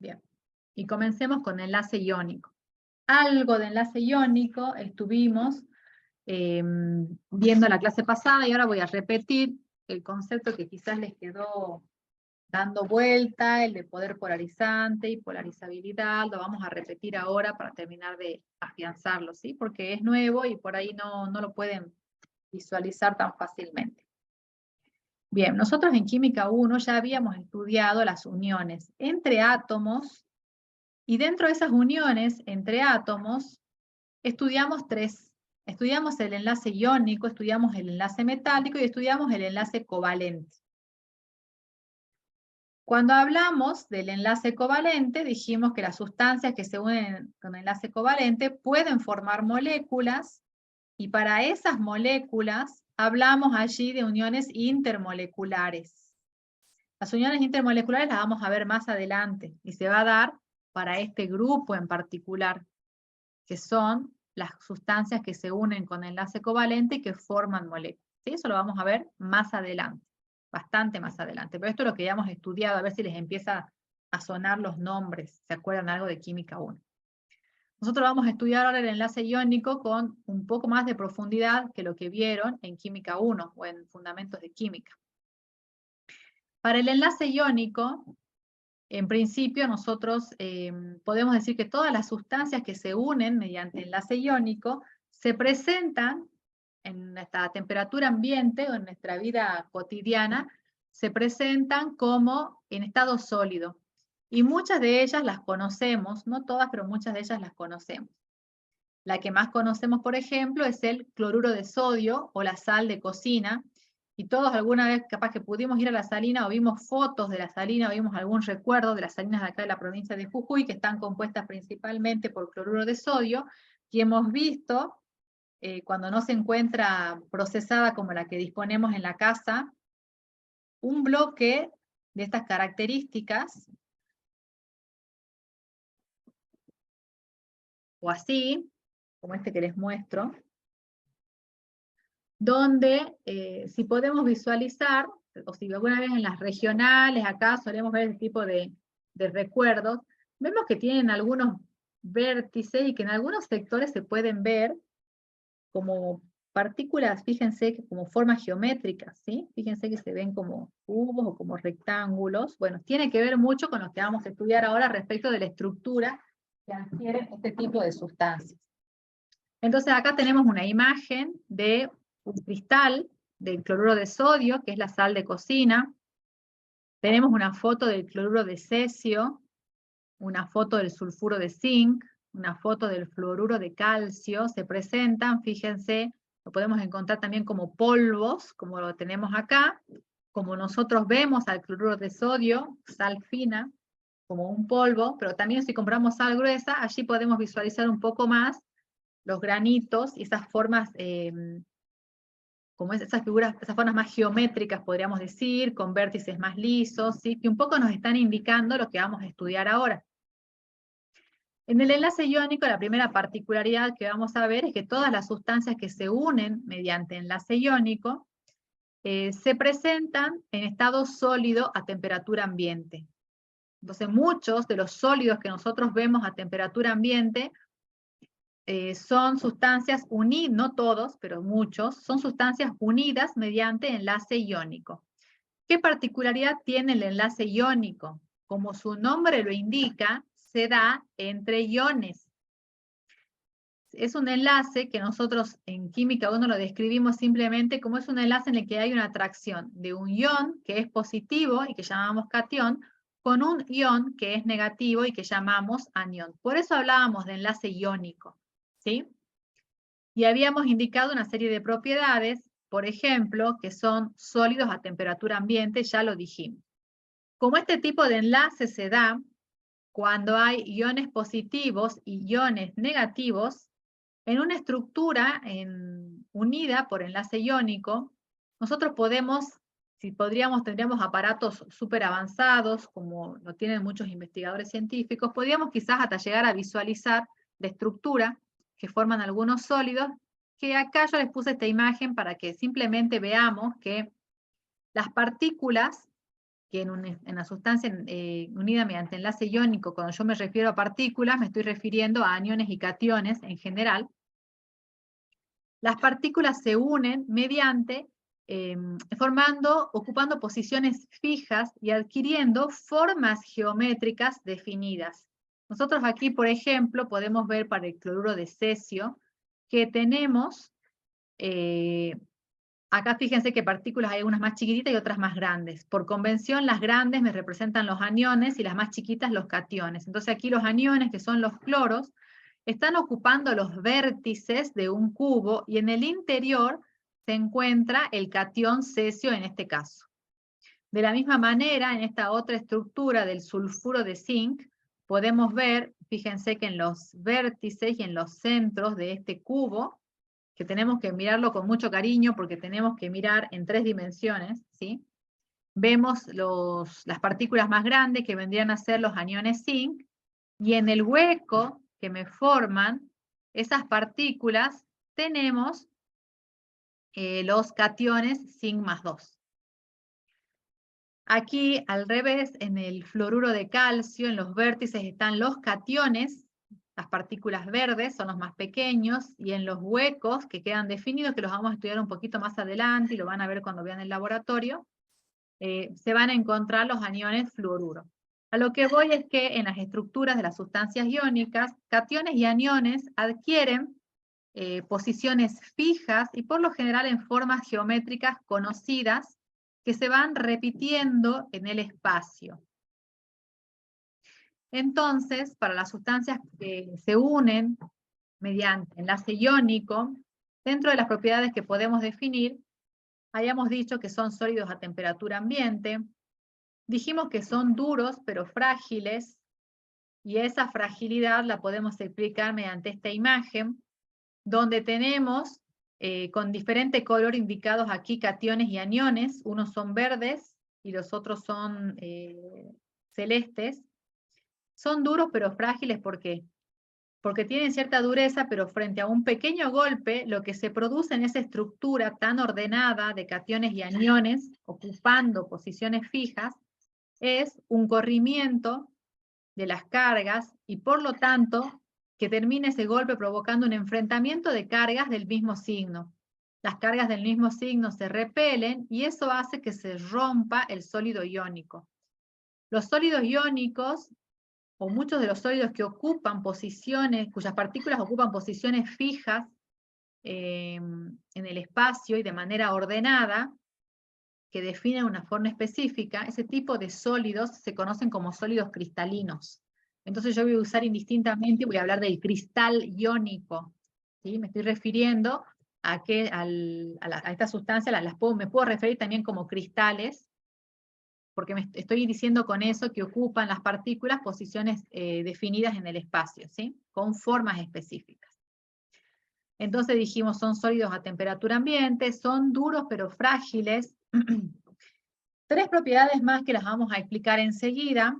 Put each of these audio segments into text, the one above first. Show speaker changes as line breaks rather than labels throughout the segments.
Bien, y comencemos con enlace iónico. Algo de enlace iónico estuvimos viendo la clase pasada y ahora voy a repetir el concepto que quizás les quedó dando vuelta, el de poder polarizante y polarizabilidad, lo vamos a repetir ahora para terminar de afianzarlo, ¿sí? Porque es nuevo y por ahí no lo pueden visualizar tan fácilmente. Bien, nosotros en Química 1 ya habíamos estudiado las uniones entre átomos y dentro de esas uniones entre átomos estudiamos tres. Estudiamos el enlace iónico, estudiamos el enlace metálico y estudiamos el enlace covalente. Cuando hablamos del enlace covalente, dijimos que las sustancias que se unen con el enlace covalente pueden formar moléculas y para esas moléculas hablamos allí de uniones intermoleculares. Las uniones intermoleculares las vamos a ver más adelante y se va a dar para este grupo en particular, que son las sustancias que se unen con enlace covalente y que forman moléculas. ¿Sí? Eso lo vamos a ver más adelante, bastante más adelante. Pero esto es lo que ya hemos estudiado, a ver si les empieza a sonar los nombres, ¿se acuerdan algo de Química 1? Nosotros vamos a estudiar ahora el enlace iónico con un poco más de profundidad que lo que vieron en Química 1 o en Fundamentos de Química. Para el enlace iónico, en principio nosotros podemos decir que todas las sustancias que se unen mediante enlace iónico se presentan en nuestra temperatura ambiente o en nuestra vida cotidiana, se presentan como en estado sólido. Y muchas de ellas las conocemos, no todas, pero muchas de ellas las conocemos. La que más conocemos, por ejemplo, es el cloruro de sodio o la sal de cocina. Y todos alguna vez capaz que pudimos ir a la salina o vimos fotos de la salina o vimos algún recuerdo de las salinas de acá de la provincia de Jujuy, que están compuestas principalmente por cloruro de sodio, y hemos visto, cuando no se encuentra procesada como la que disponemos en la casa, un bloque de estas características, o así, como este que les muestro, donde si podemos visualizar, o si alguna vez en las regionales, acá solemos ver ese tipo de recuerdos, vemos que tienen algunos vértices y que en algunos sectores se pueden ver como partículas, fíjense, que como formas geométricas, ¿sí? Fíjense que se ven como cubos o como rectángulos. Bueno, tiene que ver mucho con lo que vamos a estudiar ahora respecto de la estructura que adquieren este tipo de sustancias. Entonces acá tenemos una imagen de un cristal del cloruro de sodio, que es la sal de cocina. Tenemos una foto del cloruro de cesio, una foto del sulfuro de zinc, una foto del fluoruro de calcio. Se presentan, fíjense, lo podemos encontrar también como polvos, como lo tenemos acá, como nosotros vemos al cloruro de sodio, sal fina, como un polvo, pero también si compramos sal gruesa, allí podemos visualizar un poco más los granitos y esas formas, como esas figuras, esas formas más geométricas, podríamos decir, con vértices más lisos, ¿sí? Que un poco nos están indicando lo que vamos a estudiar ahora. En el enlace iónico, la primera particularidad que vamos a ver es que todas las sustancias que se unen mediante enlace iónico se presentan en estado sólido a temperatura ambiente. Entonces, muchos de los sólidos que nosotros vemos a temperatura ambiente son sustancias unidas, no todos, pero muchos, son sustancias unidas mediante enlace iónico. ¿Qué particularidad tiene el enlace iónico? Como su nombre lo indica, se da entre iones. Es un enlace que nosotros en Química 1 lo describimos simplemente como es un enlace en el que hay una atracción de un ion que es positivo y que llamamos catión, con un ion que es negativo y que llamamos anión. Por eso hablábamos de enlace iónico, ¿sí? Y habíamos indicado una serie de propiedades, por ejemplo, que son sólidos a temperatura ambiente, ya lo dijimos. Como este tipo de enlace se da cuando hay iones positivos y iones negativos, en una estructura unida por enlace iónico, nosotros podemos, tendríamos aparatos súper avanzados, como lo tienen muchos investigadores científicos, podríamos quizás hasta llegar a visualizar la estructura que forman algunos sólidos, que acá yo les puse esta imagen para que simplemente veamos que las partículas que en la sustancia unida mediante enlace iónico, cuando yo me refiero a partículas, me estoy refiriendo a aniones y cationes en general. Las partículas se unen mediante, ocupando posiciones fijas y adquiriendo formas geométricas definidas. Nosotros aquí, por ejemplo, podemos ver para el cloruro de cesio que tenemos, acá fíjense que partículas hay unas más chiquititas y otras más grandes. Por convención, las grandes me representan los aniones y las más chiquitas los cationes. Entonces aquí los aniones, que son los cloros, están ocupando los vértices de un cubo y en el interior se encuentra el catión cesio en este caso. De la misma manera, en esta otra estructura del sulfuro de zinc, podemos ver, fíjense que en los vértices y en los centros de este cubo, que tenemos que mirarlo con mucho cariño porque tenemos que mirar en 3 dimensiones, ¿sí? Vemos las partículas más grandes que vendrían a ser los aniones zinc, y en el hueco que me forman esas partículas tenemos los cationes zinc más 2. Aquí, al revés, en el fluoruro de calcio, en los vértices están los cationes, las partículas verdes son los más pequeños, y en los huecos que quedan definidos, que los vamos a estudiar un poquito más adelante, y lo van a ver cuando vean el laboratorio, se van a encontrar los aniones fluoruro. A lo que voy es que en las estructuras de las sustancias iónicas, cationes y aniones adquieren posiciones fijas y por lo general en formas geométricas conocidas que se van repitiendo en el espacio. Entonces, para las sustancias que se unen mediante enlace iónico, dentro de las propiedades que podemos definir, habíamos dicho que son sólidos a temperatura ambiente, dijimos que son duros pero frágiles, y esa fragilidad la podemos explicar mediante esta imagen, donde tenemos con diferente color indicados aquí cationes y aniones, unos son verdes y los otros son celestes. Son duros pero frágiles, ¿por qué? Porque tienen cierta dureza, pero frente a un pequeño golpe, lo que se produce en esa estructura tan ordenada de cationes y aniones, ocupando posiciones fijas, es un corrimiento de las cargas y por lo tanto que termine ese golpe provocando un enfrentamiento de cargas del mismo signo. Las cargas del mismo signo se repelen y eso hace que se rompa el sólido iónico. Los sólidos iónicos, o muchos de los sólidos que ocupan posiciones, cuyas partículas ocupan posiciones fijas en el espacio y de manera ordenada, que definen una forma específica, ese tipo de sólidos se conocen como sólidos cristalinos. Entonces yo voy a usar indistintamente, voy a hablar del cristal iónico, ¿sí? Me estoy refiriendo a esta sustancia, me puedo referir también como cristales, porque me estoy diciendo con eso que ocupan las partículas posiciones definidas en el espacio, ¿sí? Con formas específicas. Entonces dijimos, son sólidos a temperatura ambiente, son duros pero frágiles. 3 propiedades más que las vamos a explicar enseguida.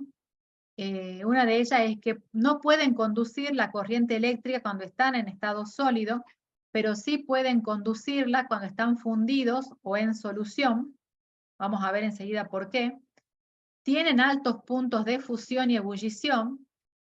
Una de ellas es que no pueden conducir la corriente eléctrica cuando están en estado sólido, pero sí pueden conducirla cuando están fundidos o en solución. Vamos a ver enseguida por qué. Tienen altos puntos de fusión y ebullición.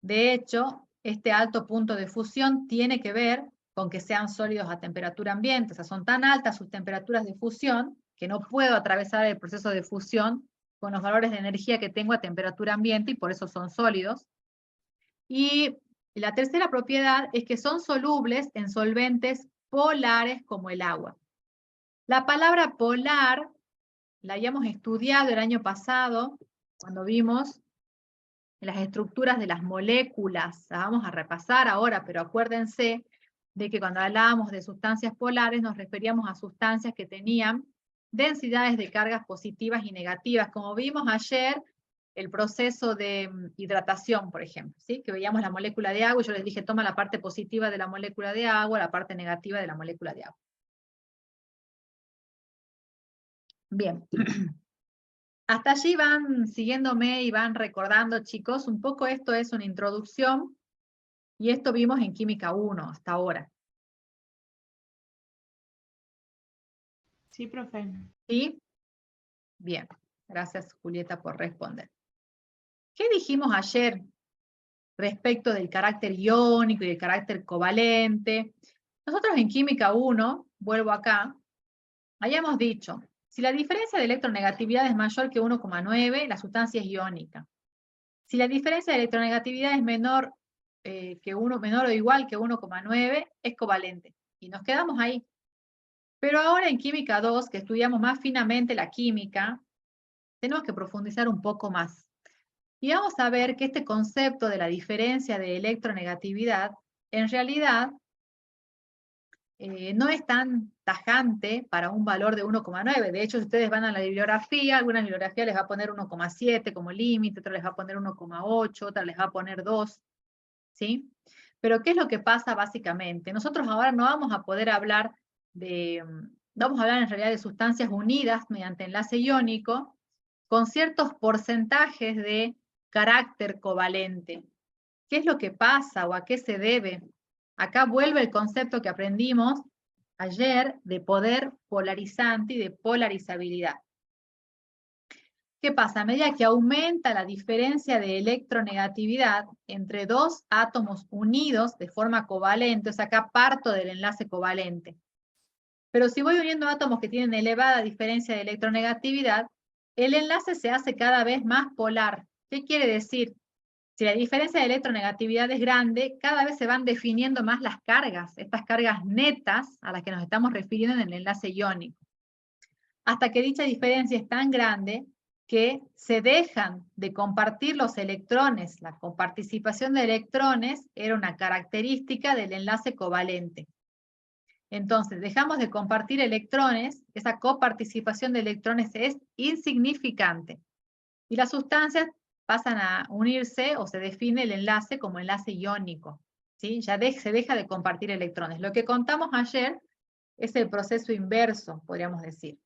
De hecho, este alto punto de fusión tiene que ver con que sean sólidos a temperatura ambiente. O sea, son tan altas sus temperaturas de fusión que no puedo atravesar el proceso de fusión con los valores de energía que tengo a temperatura ambiente y por eso son sólidos. Y la tercera propiedad es que son solubles en solventes polares como el agua. La palabra polar la habíamos estudiado el año pasado cuando vimos las estructuras de las moléculas. La vamos a repasar ahora, pero acuérdense de que cuando hablábamos de sustancias polares nos referíamos a sustancias que tenían densidades de cargas positivas y negativas, como vimos ayer el proceso de hidratación, por ejemplo, ¿sí? Que veíamos la molécula de agua y yo les dije, toma la parte positiva de la molécula de agua, la parte negativa de la molécula de agua. Bien. Hasta allí van siguiéndome y van recordando, chicos, un poco esto es una introducción y esto vimos en Química 1 hasta ahora.
Sí, profe.
¿Sí? Bien. Gracias, Julieta, por responder. ¿Qué dijimos ayer respecto del carácter iónico y del carácter covalente? Nosotros en Química 1, vuelvo acá, habíamos dicho, si la diferencia de electronegatividad es mayor que 1,9, la sustancia es iónica. Si la diferencia de electronegatividad es menor o igual que 1,9, es covalente. Y nos quedamos ahí. Pero ahora en Química 2, que estudiamos más finamente la química, tenemos que profundizar un poco más. Y vamos a ver que este concepto de la diferencia de electronegatividad, en realidad, no es tan tajante para un valor de 1,9. De hecho, si ustedes van a la bibliografía, alguna bibliografía les va a poner 1,7 como límite, otra les va a poner 1,8, otra les va a poner 2, ¿sí? Pero ¿qué es lo que pasa básicamente? Nosotros ahora no vamos a poder hablar vamos a hablar en realidad de sustancias unidas mediante enlace iónico con ciertos porcentajes de carácter covalente. ¿Qué es lo que pasa o a qué se debe? Acá vuelve el concepto que aprendimos ayer de poder polarizante y de polarizabilidad. ¿Qué pasa? A medida que aumenta la diferencia de electronegatividad entre dos átomos unidos de forma covalente, o sea, acá parto del enlace covalente. Pero si voy uniendo átomos que tienen elevada diferencia de electronegatividad, el enlace se hace cada vez más polar. ¿Qué quiere decir? Si la diferencia de electronegatividad es grande, cada vez se van definiendo más las cargas, estas cargas netas a las que nos estamos refiriendo en el enlace iónico. Hasta que dicha diferencia es tan grande que se dejan de compartir los electrones. La coparticipación de electrones era una característica del enlace covalente. Entonces, dejamos de compartir electrones, esa coparticipación de electrones es insignificante. Y las sustancias pasan a unirse o se define el enlace como enlace iónico, ¿sí? Ya se deja de compartir electrones. Lo que contamos ayer es el proceso inverso, podríamos decir.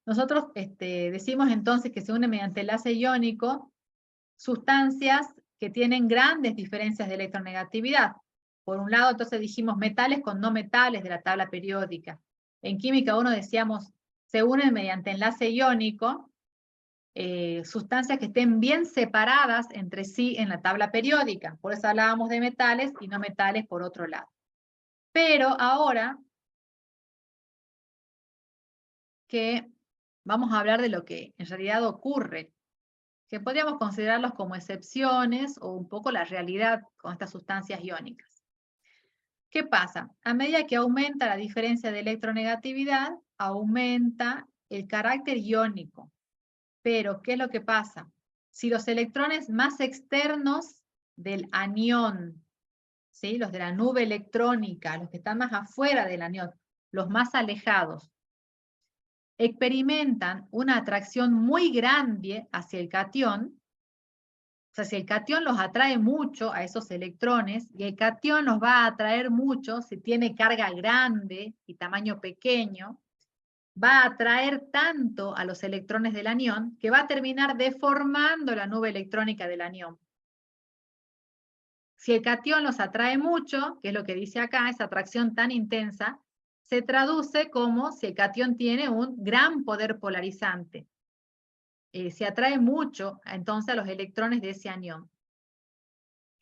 Nosotros decimos entonces que se unen mediante enlace iónico sustancias que tienen grandes diferencias de electronegatividad. Por un lado, entonces dijimos metales con no metales de la tabla periódica. En química 1 decíamos, se unen mediante enlace iónico sustancias que estén bien separadas entre sí en la tabla periódica. Por eso hablábamos de metales y no metales por otro lado. Pero ahora que vamos a hablar de lo que en realidad ocurre, que podríamos considerarlos como excepciones o un poco la realidad con estas sustancias iónicas. ¿Qué pasa? A medida que aumenta la diferencia de electronegatividad, aumenta el carácter iónico. Pero, ¿qué es lo que pasa? Si los electrones más externos del anión, ¿sí? Los de la nube electrónica, los que están más afuera del anión, los más alejados, experimentan una atracción muy grande hacia el catión, o sea, si el catión los atrae mucho a esos electrones, y el catión los va a atraer mucho si tiene carga grande y tamaño pequeño, va a atraer tanto a los electrones del anión que va a terminar deformando la nube electrónica del anión. Si el catión los atrae mucho, que es lo que dice acá, esa atracción tan intensa, se traduce como si el catión tiene un gran poder polarizante. Se atrae mucho entonces a los electrones de ese anión.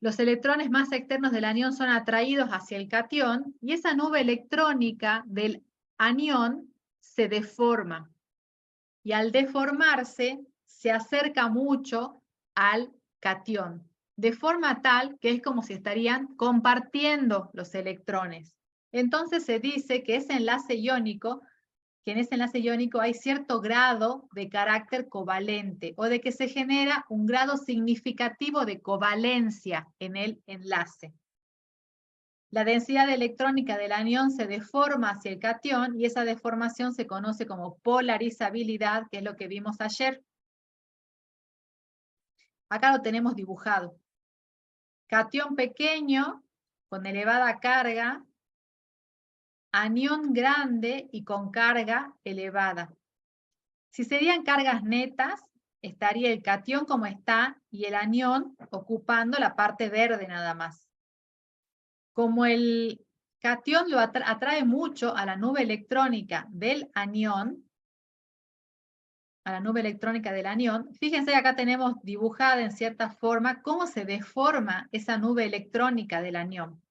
Los electrones más externos del anión son atraídos hacia el catión y esa nube electrónica del anión se deforma. Y al deformarse, se acerca mucho al catión, de forma tal que es como si estarían compartiendo los electrones. Entonces se dice que ese enlace iónico, que en ese enlace iónico hay cierto grado de carácter covalente o de que se genera un grado significativo de covalencia en el enlace. La densidad electrónica del anión se deforma hacia el catión y esa deformación se conoce como polarizabilidad, que es lo que vimos ayer. Acá lo tenemos dibujado. Catión pequeño, con elevada carga, anión grande y con carga elevada. Si serían cargas netas, estaría el catión como está y el anión ocupando la parte verde nada más. Como el catión lo atrae mucho a la nube electrónica del anión, a la nube electrónica del anión, fíjense que acá tenemos dibujada en cierta forma cómo se deforma esa nube electrónica del anión,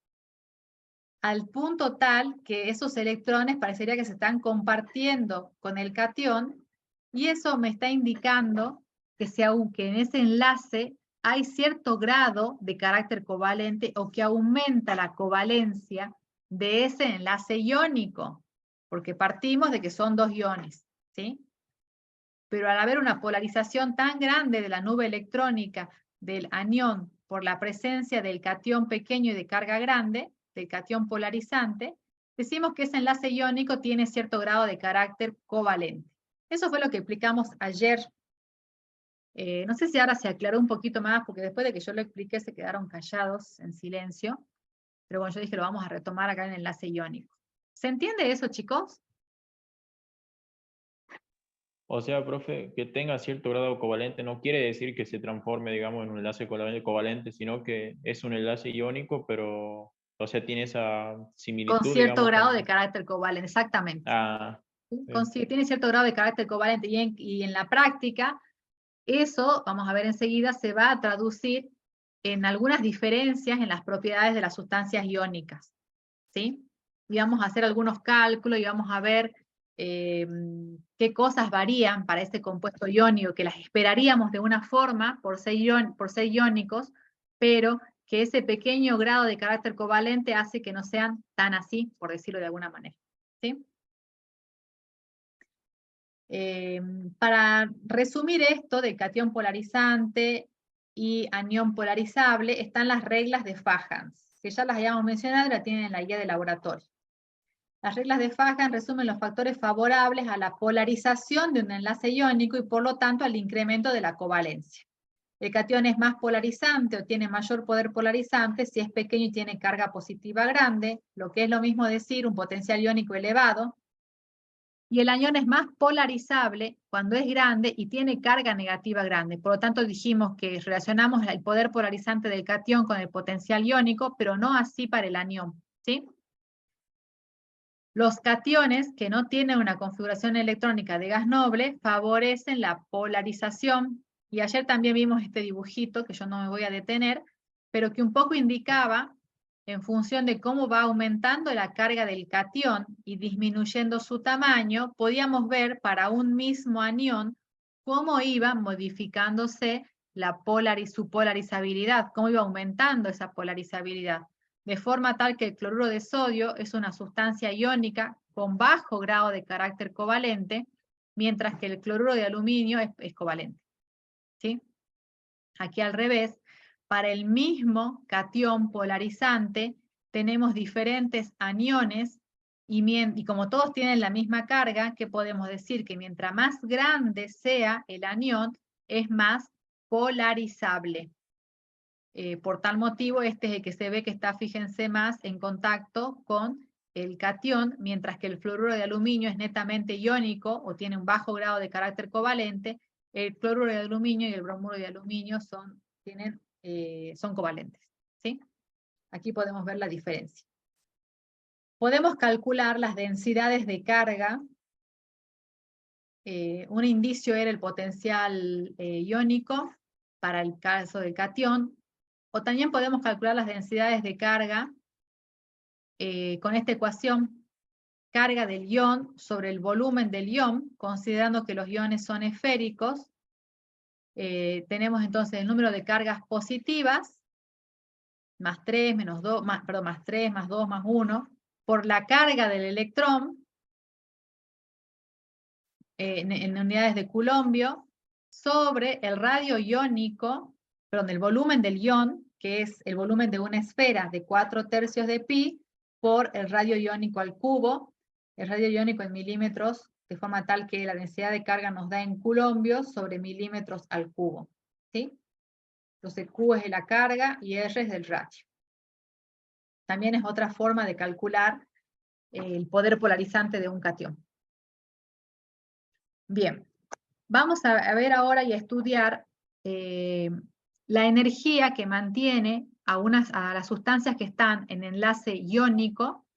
al punto tal que esos electrones parecería que se están compartiendo con el catión, y eso me está indicando que aunque en ese enlace hay cierto grado de carácter covalente o que aumenta la covalencia de ese enlace iónico, porque partimos de que son dos iones, ¿sí? Pero al haber una polarización tan grande de la nube electrónica del anión por la presencia del catión pequeño y de carga grande, del catión polarizante, decimos que ese enlace iónico tiene cierto grado de carácter covalente. Eso fue lo que explicamos ayer. No sé si ahora se aclaró un poquito más, porque después de que yo lo expliqué se quedaron callados en silencio, pero bueno, yo dije lo vamos a retomar acá en el enlace iónico. ¿Se entiende eso, chicos?
O sea, profe, que tenga cierto grado covalente no quiere decir que se transforme, digamos, en un enlace covalente, sino que es un enlace iónico, pero, o sea, tiene esa
Con
similitud,
cierto
digamos,
grado de
con...
carácter covalente, exactamente.
Ah, sí.
Tiene cierto grado de carácter covalente y en la práctica, eso, vamos a ver enseguida, se va a traducir en algunas diferencias en las propiedades de las sustancias iónicas, ¿sí? Y vamos a hacer algunos cálculos y vamos a ver qué cosas varían para este compuesto iónico, que las esperaríamos de una forma por ser iónicos, pero que ese pequeño grado de carácter covalente hace que no sean tan así, por decirlo de alguna manera, ¿sí? Para resumir esto de catión polarizante y anión polarizable, están las reglas de Fajans, que ya las habíamos mencionado y la tienen en la guía de laboratorio. Las reglas de Fajans resumen los factores favorables a la polarización de un enlace iónico y por lo tanto al incremento de la covalencia. El catión es más polarizante o tiene mayor poder polarizante si es pequeño y tiene carga positiva grande, lo que es lo mismo decir un potencial iónico elevado. Y el anión es más polarizable cuando es grande y tiene carga negativa grande. Por lo tanto, dijimos que relacionamos el poder polarizante del catión con el potencial iónico, pero no así para el anión, ¿sí? Los cationes que no tienen una configuración electrónica de gas noble favorecen la polarización. Y ayer también vimos este dibujito, que yo no me voy a detener, pero que un poco indicaba, en función de cómo va aumentando la carga del catión y disminuyendo su tamaño, podíamos ver para un mismo anión cómo iba modificándose su polarizabilidad, cómo iba aumentando esa polarizabilidad, de forma tal que el cloruro de sodio es una sustancia iónica con bajo grado de carácter covalente, mientras que el cloruro de aluminio es covalente, ¿sí? Aquí al revés, para el mismo catión polarizante tenemos diferentes aniones y como todos tienen la misma carga, ¿qué podemos decir? Que mientras más grande sea el anión, es más polarizable. Por tal motivo, este es el que se ve que está, fíjense, más en contacto con el catión, mientras que el fluoruro de aluminio es netamente iónico o tiene un bajo grado de carácter covalente. El cloruro de aluminio y el bromuro de aluminio son covalentes, ¿sí? Aquí podemos ver la diferencia. Podemos calcular las densidades de carga. Un indicio era el potencial iónico para el caso del catión, o también podemos calcular las densidades de carga con esta ecuación, carga del ion sobre el volumen del ion, considerando que los iones son esféricos. Tenemos entonces el número de cargas positivas, más 3, menos 2, más 3, más 2, más 1, por la carga del electrón, en unidades de Coulombio, sobre el radio iónico, perdón, el volumen del ion, que es el volumen de una esfera de 4/3 de pi, por el radio iónico al cubo, el radio iónico en milímetros, de forma tal que la densidad de carga nos da en coulombios sobre milímetros al cubo, ¿sí? Entonces Q es de la carga y R es del radio. También es otra forma de calcular el poder polarizante de un catión. Bien, vamos a ver ahora y a estudiar la energía que mantiene a las sustancias que están en enlace iónico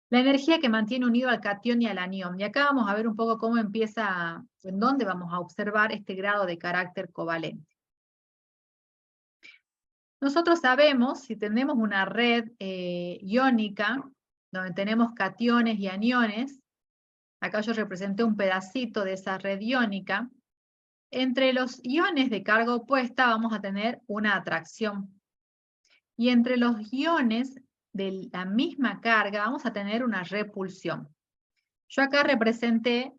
La energía que mantiene unido al catión y al anión. Y acá vamos a ver un poco cómo empieza, en dónde vamos a observar este grado de carácter covalente. Nosotros sabemos, si tenemos una red iónica, donde tenemos cationes y aniones, acá yo representé un pedacito de esa red iónica, entre los iones de carga opuesta vamos a tener una atracción. Y entre los iones de la misma carga vamos a tener una repulsión. Yo acá representé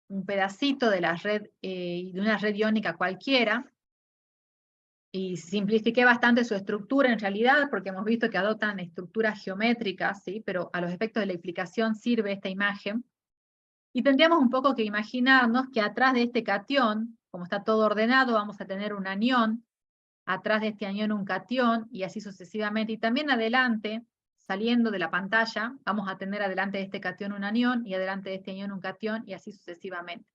un pedacito de la red, de una red iónica cualquiera, y simplifiqué bastante su estructura en realidad, porque hemos visto que adoptan estructuras geométricas, ¿sí? Pero a los efectos de la explicación sirve esta imagen. Y tendríamos un poco que imaginarnos que atrás de este catión, como está todo ordenado, vamos a tener un anión, atrás de este anión un catión, y así sucesivamente. Y también adelante, saliendo de la pantalla, vamos a tener adelante de este catión un anión, y adelante de este anión un catión, y así sucesivamente.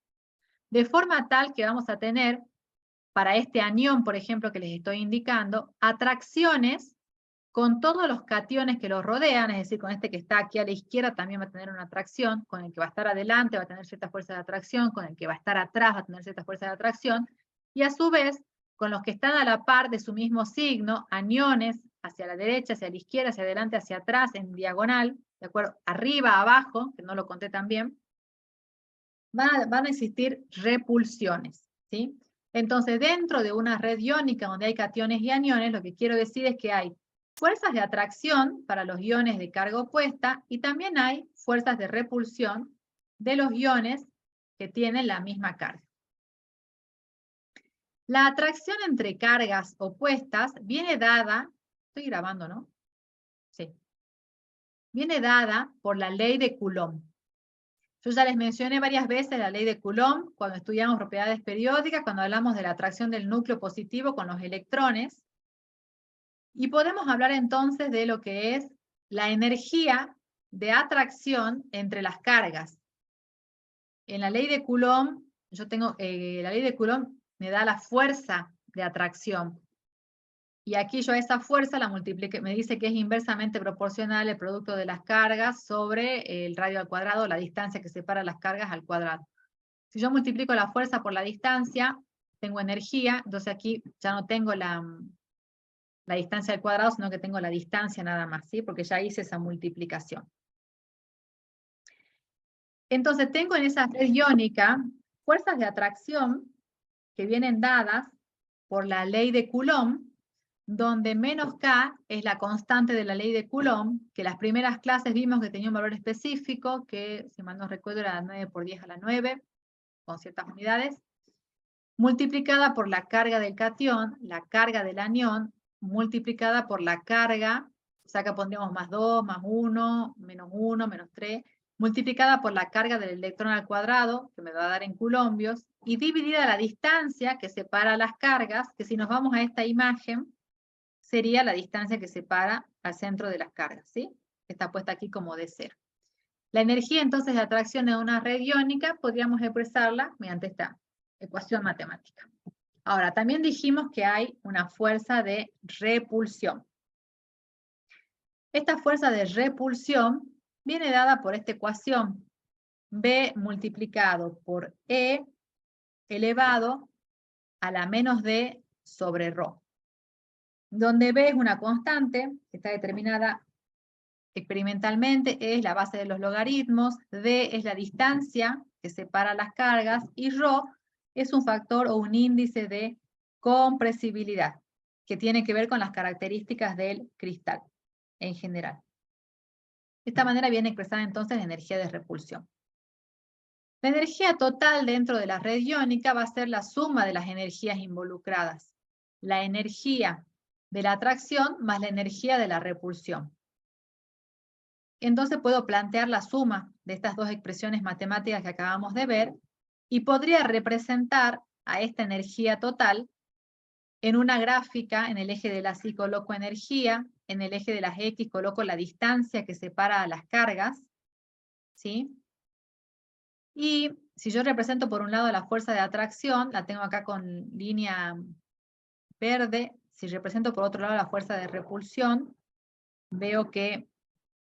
De forma tal que vamos a tener, para este anión, por ejemplo, que les estoy indicando, atracciones con todos los cationes que lo rodean, es decir, con este que está aquí a la izquierda también va a tener una atracción, con el que va a estar adelante va a tener cierta fuerza de atracción, con el que va a estar atrás va a tener cierta fuerza de atracción, y a su vez, con los que están a la par de su mismo signo, aniones, hacia la derecha, hacia la izquierda, hacia adelante, hacia atrás, en diagonal, ¿de acuerdo? Arriba, abajo, que no lo conté tan bien, van a existir repulsiones, ¿sí? Entonces, dentro de una red iónica donde hay cationes y aniones, lo que quiero decir es que hay fuerzas de atracción para los iones de carga opuesta y también hay fuerzas de repulsión de los iones que tienen la misma carga. La atracción entre cargas opuestas viene dada, estoy grabando, ¿no? Sí. Viene dada por la ley de Coulomb. Yo ya les mencioné varias veces la ley de Coulomb cuando estudiamos propiedades periódicas, cuando hablamos de la atracción del núcleo positivo con los electrones. Y podemos hablar entonces de lo que es la energía de atracción entre las cargas. En la ley de Coulomb, yo tengo, la ley de Coulomb me da la fuerza de atracción. Y aquí yo a esa fuerza la multipliqué, me dice que es inversamente proporcional el producto de las cargas sobre el radio al cuadrado, la distancia que separa las cargas al cuadrado. Si yo multiplico la fuerza por la distancia, tengo energía, entonces aquí ya no tengo la distancia al cuadrado, sino que tengo la distancia nada más, ¿sí? Porque ya hice esa multiplicación. Entonces tengo en esa red iónica fuerzas de atracción que vienen dadas por la ley de Coulomb, donde menos K es la constante de la ley de Coulomb, que las primeras clases vimos que tenía un valor específico, que si mal no recuerdo era 9 por 10 a la 9, con ciertas unidades, multiplicada por la carga del catión, la carga del anión, multiplicada por la carga, o sea, acá pondríamos más 2, más 1, menos 3, multiplicada por la carga del electrón al cuadrado, que me va a dar en coulombios, y dividida la distancia que separa las cargas, que si nos vamos a esta imagen, sería la distancia que separa al centro de las cargas, ¿sí? Está puesta aquí como de 0. La energía entonces de atracción de una red iónica podríamos expresarla mediante esta ecuación matemática. Ahora, también dijimos que hay una fuerza de repulsión. Esta fuerza de repulsión viene dada por esta ecuación. B multiplicado por E elevado a la menos D sobre ρ. Donde B es una constante que está determinada experimentalmente, E es la base de los logaritmos, D es la distancia que separa las cargas y ρ es un factor o un índice de compresibilidad que tiene que ver con las características del cristal en general. De esta manera viene expresada entonces la energía de repulsión. La energía total dentro de la red iónica va a ser la suma de las energías involucradas. La energía de la atracción más la energía de la repulsión. Entonces puedo plantear la suma de estas dos expresiones matemáticas que acabamos de ver y podría representar a esta energía total en una gráfica. En el eje de las Y coloco energía, en el eje de las X coloco la distancia que separa a las cargas, ¿sí? Y si yo represento por un lado la fuerza de atracción, la tengo acá con línea verde. Si represento por otro lado la fuerza de repulsión, veo que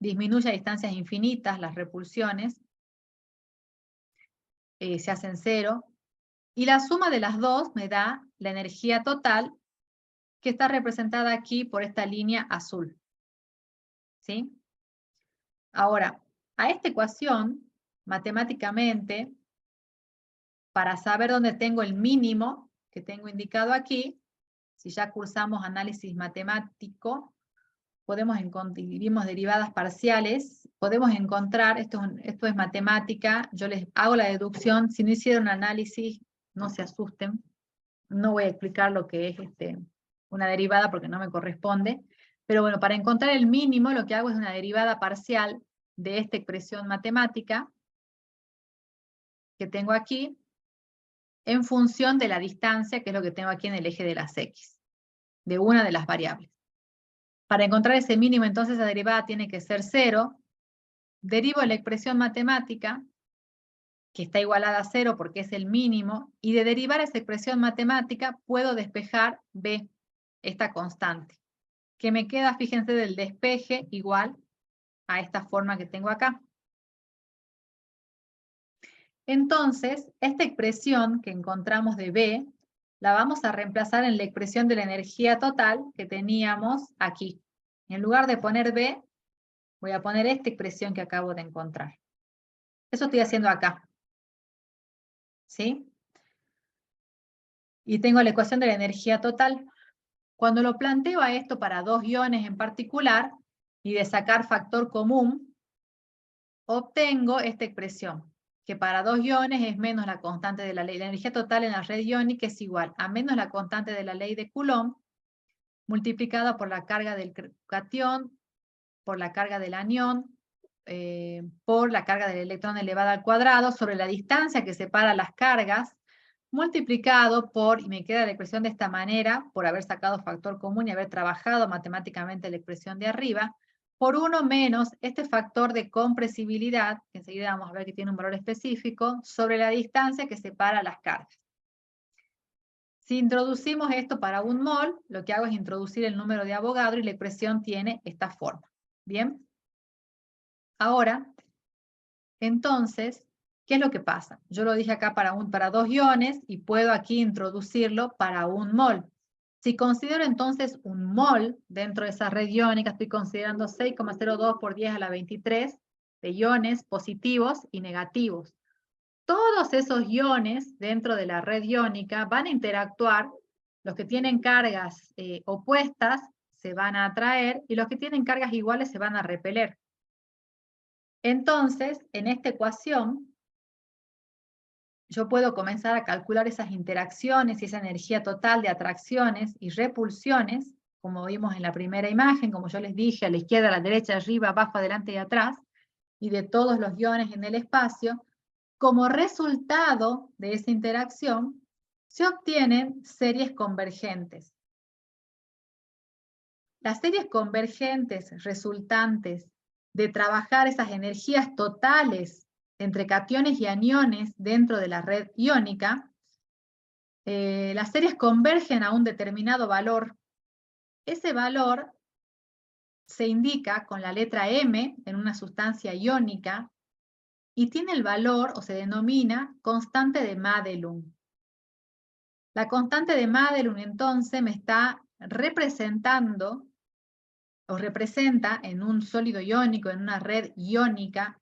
disminuye a distancias infinitas las repulsiones, se hacen cero, y la suma de las dos me da la energía total, que está representada aquí por esta línea azul. ¿Sí? Ahora, a esta ecuación, matemáticamente, para saber dónde tengo el mínimo que tengo indicado aquí, si ya cursamos análisis matemático, vimos derivadas parciales, podemos encontrar, esto es matemática, yo les hago la deducción, si no hicieron análisis, no se asusten, no voy a explicar lo que es una derivada porque no me corresponde, pero bueno, para encontrar el mínimo lo que hago es una derivada parcial de esta expresión matemática que tengo aquí, en función de la distancia, que es lo que tengo aquí en el eje de las X, de una de las variables. Para encontrar ese mínimo, entonces, la derivada tiene que ser 0. Derivo la expresión matemática, que está igualada a 0 porque es el mínimo, y de derivar esa expresión matemática puedo despejar B, esta constante, que me queda, fíjense, del despeje igual a esta forma que tengo acá. Entonces, esta expresión que encontramos de B, la vamos a reemplazar en la expresión de la energía total que teníamos aquí. En lugar de poner B, voy a poner esta expresión que acabo de encontrar. Eso estoy haciendo acá. ¿Sí? Y tengo la ecuación de la energía total. Cuando lo planteo a esto para dos iones en particular, y de sacar factor común, obtengo esta expresión, que para dos iones es menos la constante de la ley. La energía total en la red iónica es igual a menos la constante de la ley de Coulomb, multiplicada por la carga del catión, por la carga del anión, por la carga del electrón elevada al cuadrado, sobre la distancia que separa las cargas, multiplicado por, y me queda la expresión de esta manera, por haber sacado factor común y haber trabajado matemáticamente la expresión de arriba, por 1 menos este factor de compresibilidad, que enseguida vamos a ver que tiene un valor específico, sobre la distancia que separa las cargas. Si introducimos esto para 1 mol, lo que hago es introducir el número de Avogadro y la expresión tiene esta forma. ¿Bien? Ahora, entonces, ¿qué es lo que pasa? Yo lo dije acá para 2 iones y puedo aquí introducirlo para 1 mol. Si considero entonces 1 mol dentro de esa red iónica, estoy considerando 6,02 por 10 a la 23 de iones positivos y negativos. Todos esos iones dentro de la red iónica van a interactuar, los que tienen cargas opuestas se van a atraer y los que tienen cargas iguales se van a repeler. Entonces, en esta ecuación, yo puedo comenzar a calcular esas interacciones y esa energía total de atracciones y repulsiones, como vimos en la primera imagen, como yo les dije, a la izquierda, a la derecha, arriba, abajo, adelante y atrás, y de todos los iones en el espacio. Como resultado de esa interacción, se obtienen series convergentes. Las series convergentes resultantes de trabajar esas energías totales entre cationes y aniones dentro de la red iónica, las series convergen a un determinado valor. Ese valor se indica con la letra M en una sustancia iónica y tiene el valor, o se denomina, constante de Madelung. La constante de Madelung, entonces, me está representando, o representa en un sólido iónico, en una red iónica,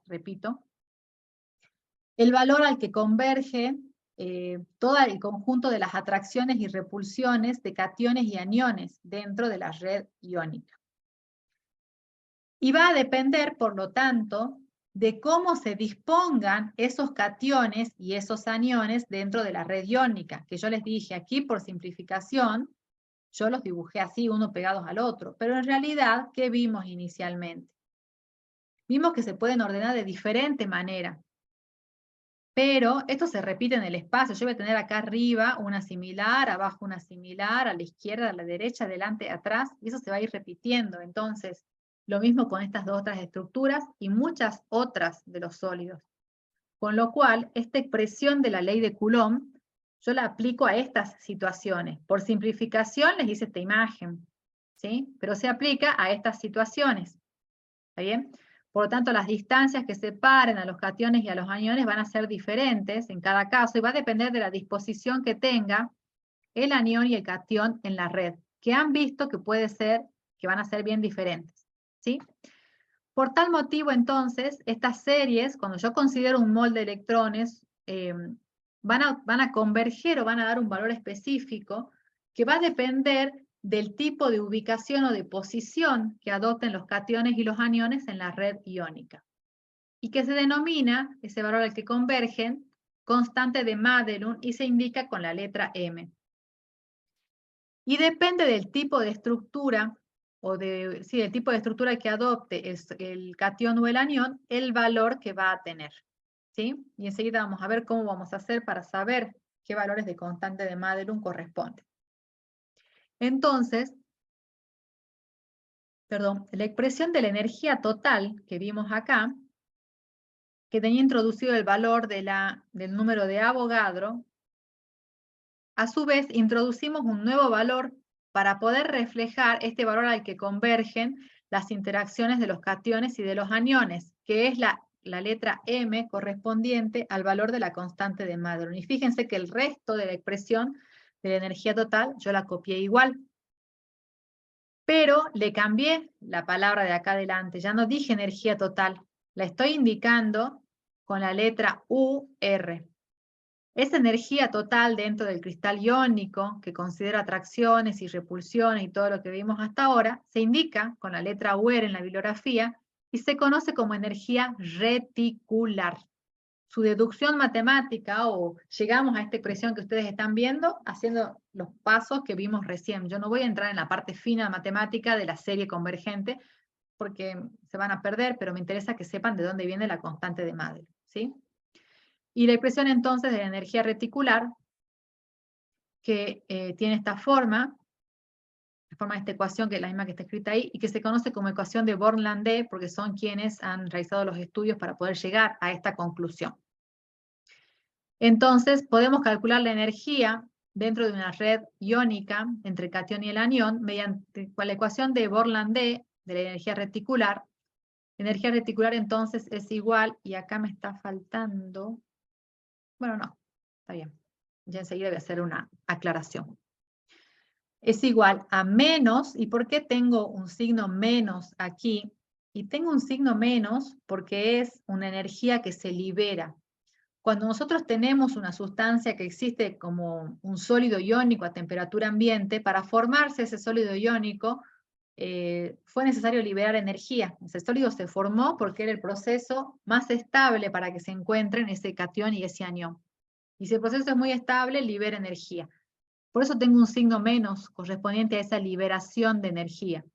repito, el valor al que converge todo el conjunto de las atracciones y repulsiones de cationes y aniones dentro de la red iónica. Y va a depender, por lo tanto, de cómo se dispongan esos cationes y esos aniones dentro de la red iónica, que yo les dije aquí por simplificación, yo los dibujé así, uno pegados al otro, pero en realidad, ¿qué vimos inicialmente? Vimos que se pueden ordenar de diferente manera, pero esto se repite en el espacio. Yo voy a tener acá arriba una similar, abajo una similar, a la izquierda, a la derecha, adelante, atrás, y eso se va a ir repitiendo. Entonces, lo mismo con estas dos otras estructuras y muchas otras de los sólidos. Con lo cual, esta expresión de la ley de Coulomb, yo la aplico a estas situaciones. Por simplificación les hice esta imagen, ¿sí? Pero se aplica a estas situaciones. ¿Está bien? Por lo tanto, las distancias que separen a los cationes y a los aniones van a ser diferentes en cada caso y va a depender de la disposición que tenga el anión y el catión en la red, que han visto que puede ser, que van a ser bien diferentes, ¿sí? Por tal motivo, entonces, estas series, cuando yo considero un mol de electrones, van a converger o van a dar un valor específico que va a depender del tipo de ubicación o de posición que adopten los cationes y los aniones en la red iónica, y que se denomina, ese valor al que convergen, constante de Madelung y se indica con la letra M. Y depende del tipo de estructura, o del tipo de estructura que adopte el catión o el anión, el valor que va a tener, ¿sí? Y enseguida vamos a ver cómo vamos a hacer para saber qué valores de constante de Madelung corresponden. Entonces, la expresión de la energía total que vimos acá, que tenía introducido el valor del número de Avogadro, a su vez introducimos un nuevo valor para poder reflejar este valor al que convergen las interacciones de los cationes y de los aniones, que es la letra M correspondiente al valor de la constante de Madelung. Y fíjense que el resto de la expresión de la energía total yo la copié igual, pero le cambié la palabra de acá adelante, ya no dije energía total, la estoy indicando con la letra UR. Esa energía total dentro del cristal iónico, que considera atracciones y repulsiones y todo lo que vimos hasta ahora, se indica con la letra UR en la bibliografía y se conoce como energía reticular. Su deducción matemática, o llegamos a esta expresión que ustedes están viendo, haciendo los pasos que vimos recién. Yo no voy a entrar en la parte fina matemática de la serie convergente, porque se van a perder, pero me interesa que sepan de dónde viene la constante de Madelung, ¿sí? Y la expresión entonces de la energía reticular, que tiene esta forma, la forma de esta ecuación, que es la misma que está escrita ahí, y que se conoce como ecuación de Born-Landé, porque son quienes han realizado los estudios para poder llegar a esta conclusión. Entonces, podemos calcular la energía dentro de una red iónica entre el catión y el anión mediante la ecuación de Born-Landé de la energía reticular. La energía reticular entonces es igual, y acá me está faltando, bueno, no, está bien. Ya enseguida voy a hacer una aclaración. Es igual a menos, ¿y por qué tengo un signo menos aquí? Y tengo un signo menos porque es una energía que se libera. Cuando nosotros tenemos una sustancia que existe como un sólido iónico a temperatura ambiente, para formarse ese sólido iónico fue necesario liberar energía. Ese sólido se formó porque era el proceso más estable para que se encuentren ese catión y ese anión. Y si el proceso es muy estable, libera energía. Por eso tengo un signo menos correspondiente a esa liberación de energía,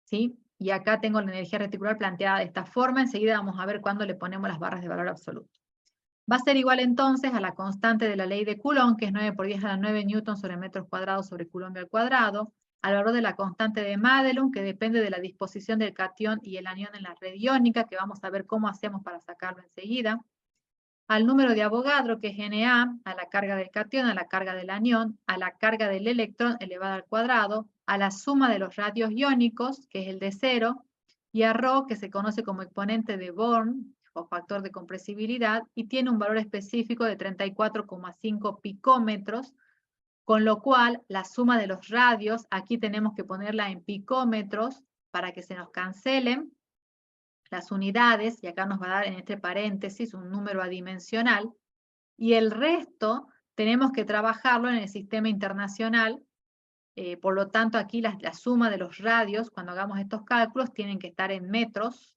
¿sí? Y acá tengo la energía reticular planteada de esta forma. Enseguida vamos a ver cuándo le ponemos las barras de valor absoluto. Va a ser igual entonces a la constante de la ley de Coulomb, que es 9 por 10 a la 9 newtons sobre metros cuadrados sobre Coulomb al cuadrado, al valor de la constante de Madelung, que depende de la disposición del catión y el anión en la red iónica, que vamos a ver cómo hacemos para sacarlo enseguida, al número de Avogadro, que es Na, a la carga del catión, a la carga del anión, a la carga del electrón elevada al cuadrado, a la suma de los radios iónicos, que es el de 0, y a Rho, que se conoce como exponente de Born, o factor de compresibilidad, y tiene un valor específico de 34,5 picómetros, con lo cual la suma de los radios, aquí tenemos que ponerla en picómetros para que se nos cancelen las unidades, y acá nos va a dar en este paréntesis un número adimensional, y el resto tenemos que trabajarlo en el sistema internacional. Por lo tanto, aquí la suma de los radios, cuando hagamos estos cálculos, tienen que estar en metros,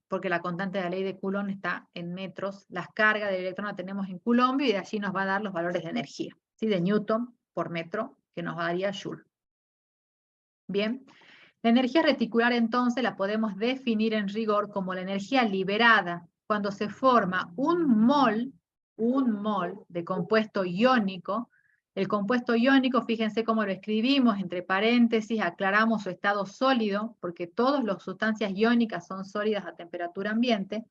porque la constante de la ley de Coulomb está en metros. Las cargas del electrón la tenemos en Coulomb, y de allí nos va a dar los valores de energía, ¿sí? De Newton por metro, que nos daría Joule. Bien. La energía reticular entonces la podemos definir en rigor como la energía liberada cuando se forma un mol de compuesto iónico. El compuesto iónico, fíjense cómo lo escribimos, entre paréntesis, aclaramos su estado sólido, porque todas las sustancias iónicas son sólidas a temperatura ambiente,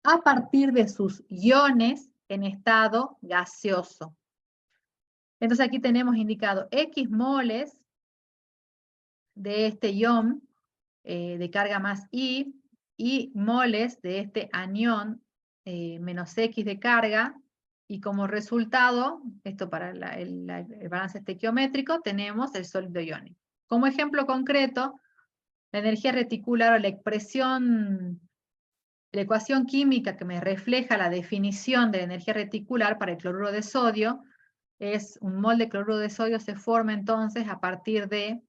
a partir de sus iones en estado gaseoso. Entonces aquí tenemos indicado X moles de este ion de carga más I, y moles de este anión menos X de carga, y como resultado, esto para el balance estequiométrico, tenemos el sólido iónico. Como ejemplo concreto, la energía reticular o la expresión, la ecuación química que me refleja la definición de la energía reticular para el cloruro de sodio, es un mol de cloruro de sodio se forma entonces a partir de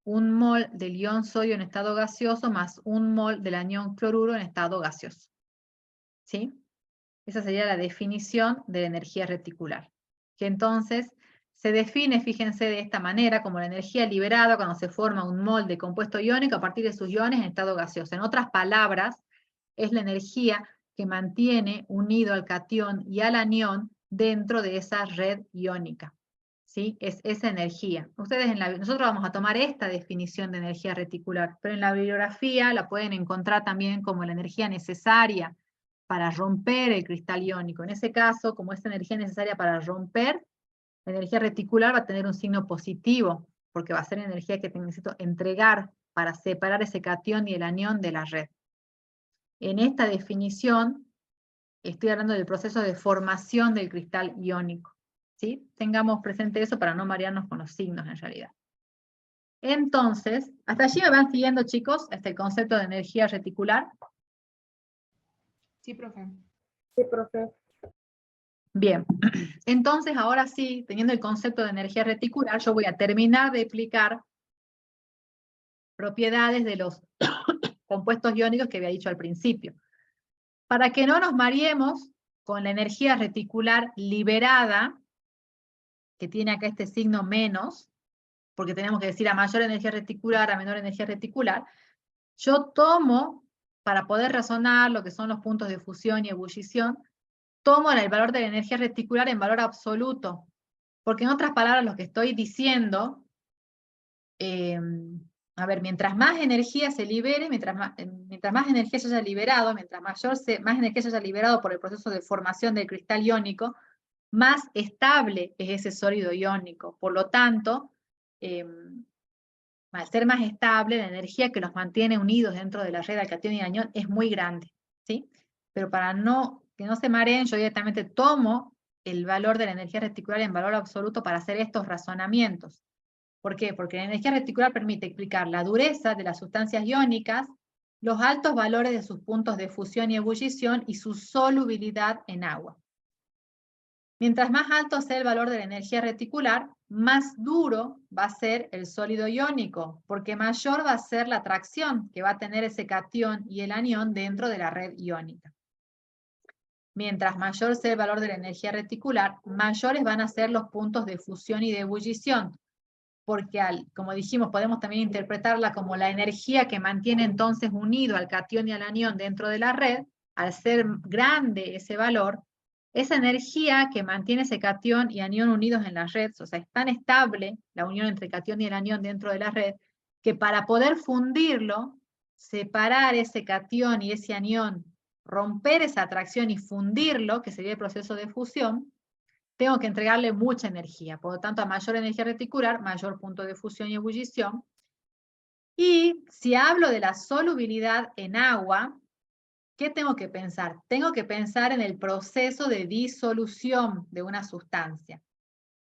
un mol del ion sodio en estado gaseoso más un mol del anión cloruro en estado gaseoso. ¿Sí? Esa sería la definición de la energía reticular. Que entonces se define, fíjense, de esta manera, como la energía liberada cuando se forma un mol de compuesto iónico a partir de sus iones en estado gaseoso. En otras palabras, es la energía que mantiene unido al catión y al anión dentro de esa red iónica. ¿Sí? Es esa energía. Nosotros vamos a tomar esta definición de energía reticular, pero en la bibliografía la pueden encontrar también como la energía necesaria para romper el cristal iónico. En ese caso, como esta energía necesaria para romper, la energía reticular va a tener un signo positivo, porque va a ser energía que necesito entregar para separar ese catión y el anión de la red. En esta definición, estoy hablando del proceso de formación del cristal iónico. ¿Sí? Tengamos presente eso para no marearnos con los signos en realidad. Entonces, hasta allí me van siguiendo, chicos, el concepto de energía reticular.
Sí, profe.
Sí, profe.
Bien, entonces ahora sí, teniendo el concepto de energía reticular, yo voy a terminar de explicar propiedades de los compuestos iónicos que había dicho al principio. Para que no nos mareemos con la energía reticular liberada, que tiene acá este signo menos, porque tenemos que decir a mayor energía reticular, a menor energía reticular, yo tomo, para poder razonar lo que son los puntos de fusión y ebullición, tomo el valor de la energía reticular en valor absoluto, porque en otras palabras lo que estoy diciendo, a ver, mientras más energía se libere, mientras más energía se haya liberado, mientras más energía se haya liberado por el proceso de formación del cristal iónico, más estable es ese sólido iónico. Por lo tanto, al ser más estable, la energía que los mantiene unidos dentro de la red del catión y anión es muy grande, ¿sí? Pero para que no se mareen, yo directamente tomo el valor de la energía reticular en valor absoluto para hacer estos razonamientos. ¿Por qué? Porque la energía reticular permite explicar la dureza de las sustancias iónicas, los altos valores de sus puntos de fusión y ebullición y su solubilidad en agua. Mientras más alto sea el valor de la energía reticular, más duro va a ser el sólido iónico, porque mayor va a ser la atracción que va a tener ese catión y el anión dentro de la red iónica. Mientras mayor sea el valor de la energía reticular, mayores van a ser los puntos de fusión y de ebullición, porque como dijimos, podemos también interpretarla como la energía que mantiene entonces unido al catión y al anión dentro de la red. Al ser grande ese valor, esa energía que mantiene ese catión y anión unidos en la red, o sea, es tan estable la unión entre el catión y el anión dentro de la red, que para poder fundirlo, separar ese catión y ese anión, romper esa atracción y fundirlo, que sería el proceso de fusión, tengo que entregarle mucha energía. Por lo tanto, a mayor energía reticular, mayor punto de fusión y ebullición. Y si hablo de la solubilidad en agua, ¿qué tengo que pensar? Tengo que pensar en el proceso de disolución de una sustancia.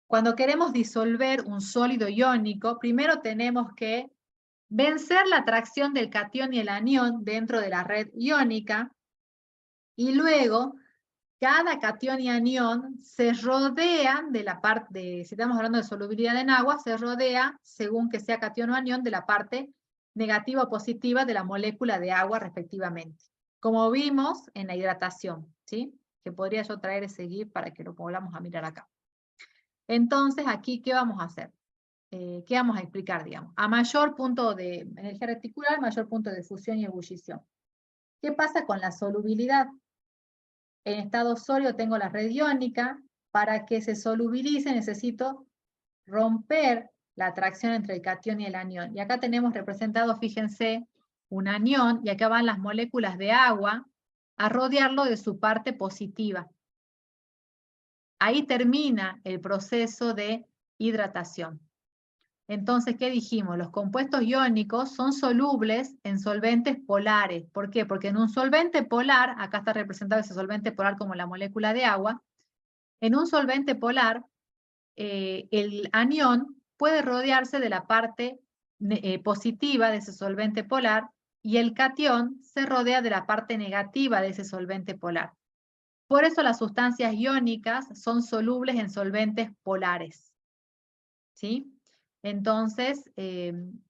Cuando queremos disolver un sólido iónico, primero tenemos que vencer la atracción del catión y el anión dentro de la red iónica, y luego cada catión y anión se rodean de la parte, si estamos hablando de solubilidad en agua, se rodea, según que sea catión o anión, de la parte negativa o positiva de la molécula de agua respectivamente. Como vimos en la hidratación, ¿sí? Que podría yo traer ese GIF para que lo volvamos a mirar acá. Entonces, aquí, ¿qué vamos a hacer? ¿Qué vamos a explicar, digamos? A mayor punto de energía reticular, mayor punto de fusión y ebullición. ¿Qué pasa con la solubilidad? En estado sólido tengo la red iónica. Para que se solubilice necesito romper la atracción entre el catión y el anión. Y acá tenemos representado, fíjense, un anión, y acá van las moléculas de agua a rodearlo de su parte positiva. Ahí termina el proceso de hidratación. Entonces, ¿qué dijimos? Los compuestos iónicos son solubles en solventes polares. ¿Por qué? Porque en un solvente polar, acá está representado ese solvente polar como la molécula de agua, en un solvente polar, el anión puede rodearse de la parte positiva de ese solvente polar y el catión se rodea de la parte negativa de ese solvente polar. Por eso las sustancias iónicas son solubles en solventes polares. ¿Sí? Entonces,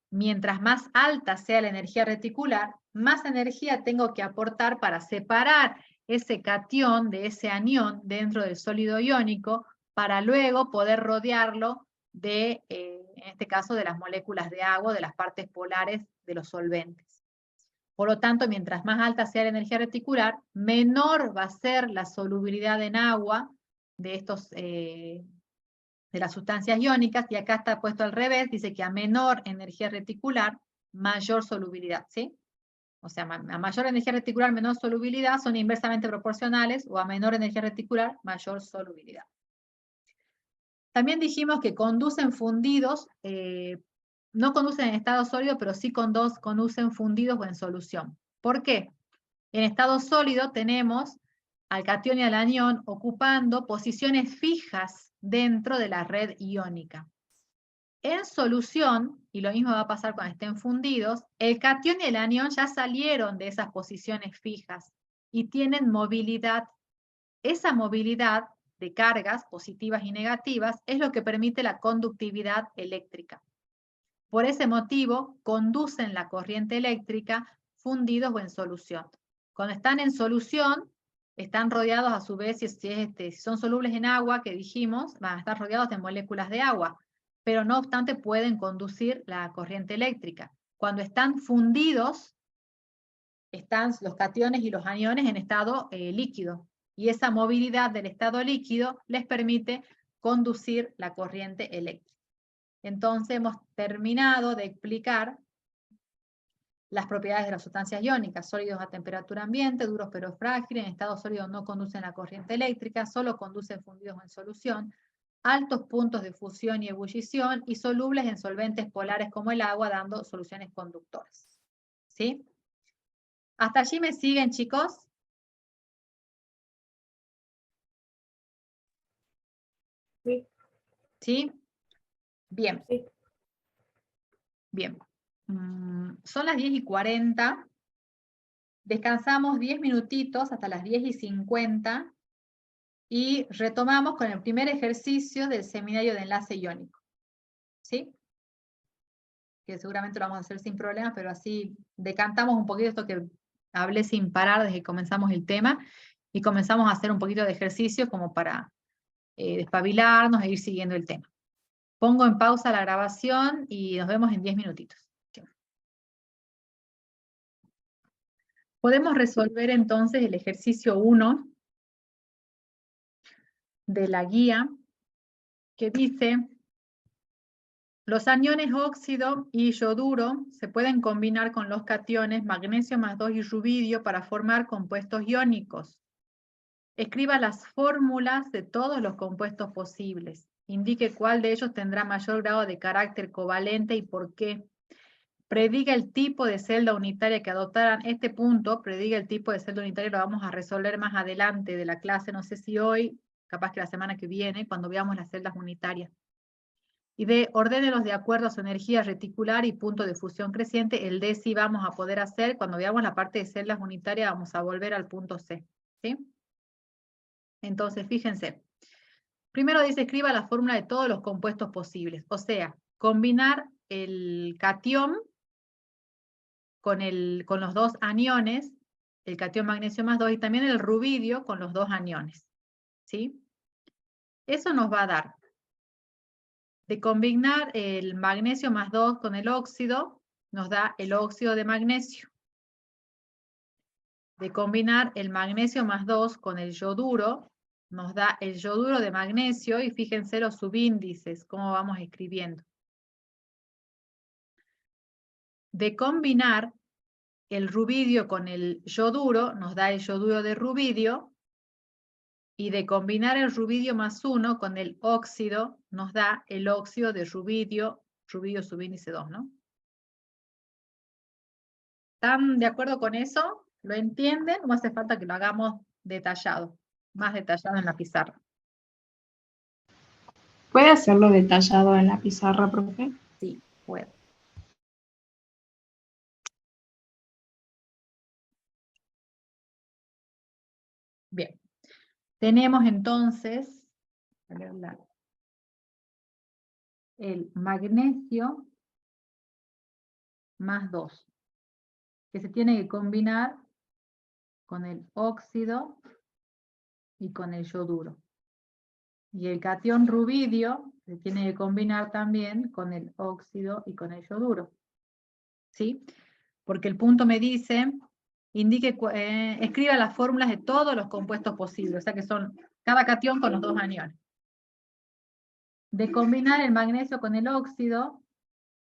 mientras más alta sea la energía reticular, más energía tengo que aportar para separar ese catión de ese anión dentro del sólido iónico para luego poder rodearlo de, en este caso, de las moléculas de agua, de las partes polares de los solventes. Por lo tanto, mientras más alta sea la energía reticular, menor va a ser la solubilidad en agua de estos de las sustancias iónicas, y acá está puesto al revés, dice que a menor energía reticular, mayor solubilidad, ¿sí? O sea, a mayor energía reticular, menor solubilidad, son inversamente proporcionales, o a menor energía reticular, mayor solubilidad. También dijimos que conducen fundidos, no conducen en estado sólido, pero sí conducen fundidos o en solución. ¿Por qué? En estado sólido tenemos al catión y al anión ocupando posiciones fijas dentro de la red iónica. En solución, y lo mismo va a pasar cuando estén fundidos, el catión y el anión ya salieron de esas posiciones fijas y tienen movilidad. Esa movilidad de cargas positivas y negativas es lo que permite la conductividad eléctrica. Por ese motivo, conducen la corriente eléctrica fundidos o en solución. Cuando están en solución, están rodeados a su vez, si son solubles en agua, que dijimos, van a estar rodeados de moléculas de agua, pero no obstante pueden conducir la corriente eléctrica. Cuando están fundidos, están los cationes y los aniones en estado líquido, y esa movilidad del estado líquido les permite conducir la corriente eléctrica. Entonces hemos terminado de explicar las propiedades de las sustancias iónicas: sólidos a temperatura ambiente, duros pero frágiles, en estado sólido no conducen la corriente eléctrica, solo conducen fundidos o en solución, altos puntos de fusión y ebullición, y solubles en solventes polares como el agua, dando soluciones conductoras. ¿Sí? ¿Hasta allí me siguen, chicos?
Sí.
¿Sí? Bien.
Sí.
Bien. Son las 10:40. Descansamos 10 minutitos hasta las 10:50 y retomamos con el primer ejercicio del seminario de enlace iónico. ¿Sí? Que seguramente lo vamos a hacer sin problemas, pero así decantamos un poquito esto que hablé sin parar desde que comenzamos el tema, y comenzamos a hacer un poquito de ejercicio como para despabilarnos e ir siguiendo el tema. Pongo en pausa la grabación y nos vemos en 10 minutitos. Podemos resolver entonces el ejercicio 1 de la guía, que dice: los aniones óxido y yoduro se pueden combinar con los cationes magnesio más 2 y rubidio para formar compuestos iónicos. Escriba las fórmulas de todos los compuestos posibles. Indique cuál de ellos tendrá mayor grado de carácter covalente y por qué. Prediga el tipo de celda unitaria que adoptarán. Este punto, prediga el tipo de celda unitaria, lo vamos a resolver más adelante de la clase, no sé si hoy, capaz que la semana que viene, cuando veamos las celdas unitarias. Y ordénelos de acuerdo a su energía reticular y punto de fusión creciente. El D sí vamos a poder hacer. Cuando veamos la parte de celdas unitarias, vamos a volver al punto C. ¿Sí? Entonces, fíjense. Primero dice: escriba la fórmula de todos los compuestos posibles. O sea, combinar el catión con los dos aniones, el catión magnesio más 2, y también el rubidio con los dos aniones. ¿Sí? Eso nos va a dar, de combinar el magnesio más 2 con el óxido, nos da el óxido de magnesio. De combinar el magnesio más 2 con el yoduro, nos da el yoduro de magnesio, y fíjense los subíndices, cómo vamos escribiendo. De combinar el rubidio con el yoduro, nos da el yoduro de rubidio, y de combinar el rubidio más 1 con el óxido, nos da el óxido de rubidio rubidio subíndice 2, ¿no? ¿Están de acuerdo con eso? ¿Lo entienden? ¿O hace falta que lo hagamos detallado? Más detallado en la pizarra.
¿Puede hacerlo detallado en la pizarra, profe?
Sí, puedo. Bien. Tenemos entonces el magnesio más 2, que se tiene que combinar con el óxido y con el yoduro. Y el catión rubidio se tiene que combinar también con el óxido y con el yoduro. ¿Sí? Porque el punto me dice, escriba las fórmulas de todos los compuestos posibles, o sea que son cada catión con los 2 aniones. De combinar el magnesio con el óxido,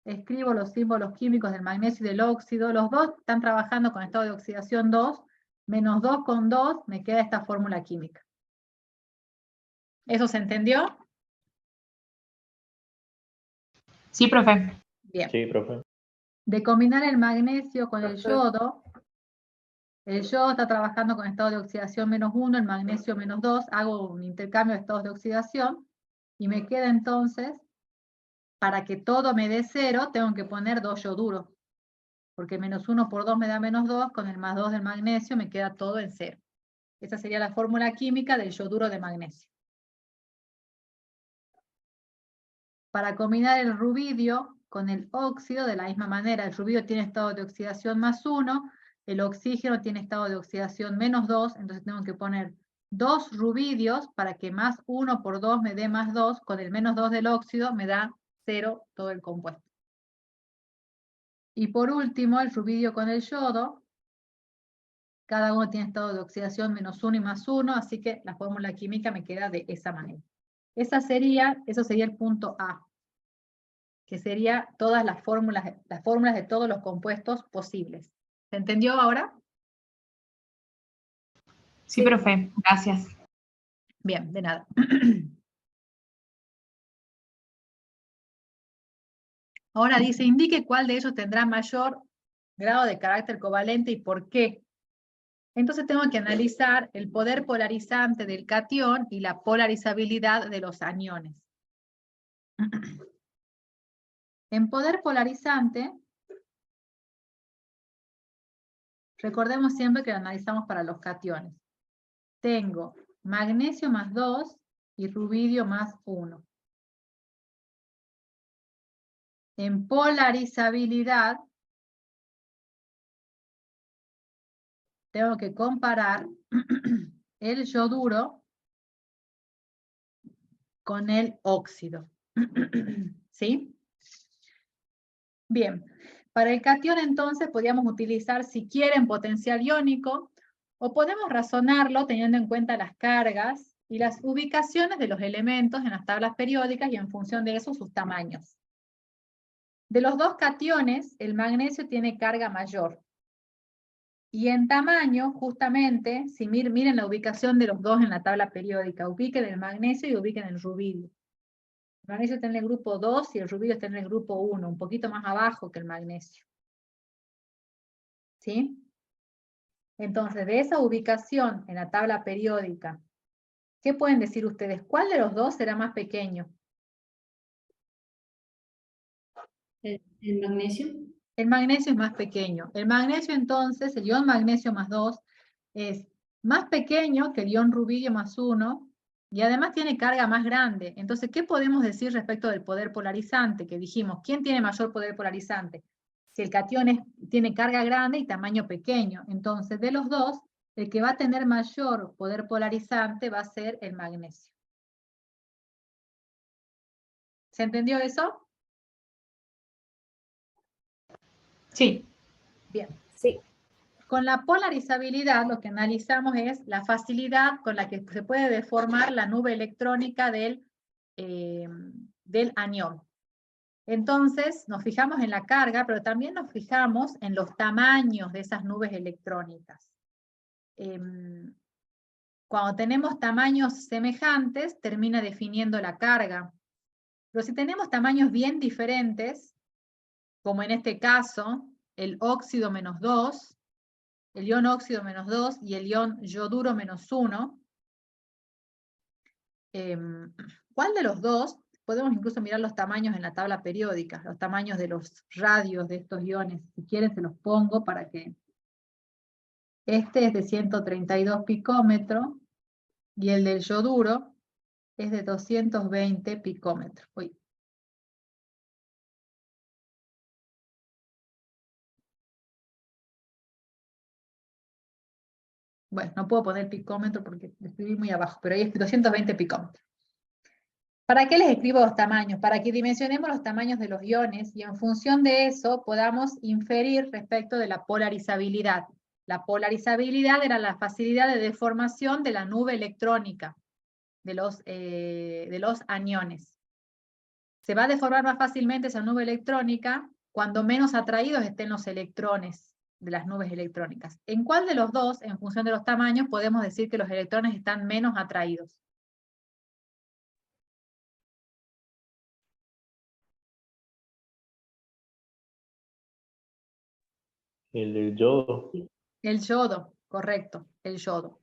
escribo los símbolos químicos del magnesio y del óxido, los dos están trabajando con estado de oxidación 2, menos 2 con 2, me queda esta fórmula química. ¿Eso se entendió?
Sí, profe.
Bien.
Sí, profe.
De combinar el magnesio con el yodo está trabajando con estado de oxidación menos 1, el magnesio menos 2, hago un intercambio de estados de oxidación, y me queda entonces, para que todo me dé 0, tengo que poner 2 yoduros, porque menos 1 por 2 me da menos 2, con el más 2 del magnesio me queda todo en 0. Esa sería la fórmula química del yoduro de magnesio. Para combinar el rubidio con el óxido, de la misma manera, el rubidio tiene estado de oxidación más 1, el oxígeno tiene estado de oxidación menos 2, entonces tengo que poner 2 rubidios para que más 1 por 2 me dé más 2, con el menos 2 del óxido me da 0 todo el compuesto. Y por último, el rubidio con el yodo, cada uno tiene estado de oxidación menos 1 y más 1, así que la fórmula química me queda de esa manera. Eso sería el punto A, que sería todas las fórmulas de todos los compuestos posibles. ¿Se entendió ahora?
Sí, profe. Gracias.
Bien, de nada. Ahora dice, indique cuál de ellos tendrá mayor grado de carácter covalente y por qué. Entonces tengo que analizar el poder polarizante del catión y la polarizabilidad de los aniones. En poder polarizante, recordemos siempre que lo analizamos para los cationes. Tengo magnesio más 2 y rubidio más 1. En polarizabilidad, tengo que comparar el yoduro con el óxido. ¿Sí? Bien, para el catión entonces podríamos utilizar, si quieren, potencial iónico, o podemos razonarlo teniendo en cuenta las cargas y las ubicaciones de los elementos en las tablas periódicas y en función de eso sus tamaños. De los dos cationes, el magnesio tiene carga mayor. Y en tamaño, justamente, si miren la ubicación de los dos en la tabla periódica, ubiquen el magnesio y ubiquen el rubidio. El magnesio está en el grupo 2 y el rubidio está en el grupo 1, un poquito más abajo que el magnesio. ¿Sí? Entonces, de esa ubicación en la tabla periódica, ¿qué pueden decir ustedes? ¿Cuál de los dos será más pequeño?
¿El magnesio?
El magnesio es más pequeño. El magnesio entonces, el ion magnesio más 2, es más pequeño que el ion rubidio más 1, y además tiene carga más grande. Entonces, ¿qué podemos decir respecto del poder polarizante? Que dijimos, ¿quién tiene mayor poder polarizante? Si el catión tiene carga grande y tamaño pequeño. Entonces, de los dos, el que va a tener mayor poder polarizante va a ser el magnesio. ¿Se entendió eso?
Sí.
Bien.
Sí.
Con la polarizabilidad lo que analizamos es la facilidad con la que se puede deformar la nube electrónica del anión. Entonces nos fijamos en la carga, pero también nos fijamos en los tamaños de esas nubes electrónicas. Cuando tenemos tamaños semejantes, termina definiendo la carga. Pero si tenemos tamaños bien diferentes, como en este caso, el óxido -2, el ion óxido -2 y el ion yoduro -1, ¿cuál de los dos? Podemos incluso mirar los tamaños en la tabla periódica, los tamaños de los radios de estos iones. Si quieren se los pongo para que... Este es de 132 picómetros y el del yoduro es de 220 picómetros. Uy. Bueno, no puedo poner picómetro porque lo escribí muy abajo, pero ahí es 220 picómetros. ¿Para qué les escribo los tamaños? Para que dimensionemos los tamaños de los iones y en función de eso podamos inferir respecto de la polarizabilidad. La polarizabilidad era la facilidad de deformación de la nube electrónica de los aniones. Se va a deformar más fácilmente esa nube electrónica cuando menos atraídos estén los electrones de las nubes electrónicas. ¿En cuál de los dos, en función de los tamaños, podemos decir que los electrones están menos atraídos?
El del yodo.
El yodo, correcto, el yodo.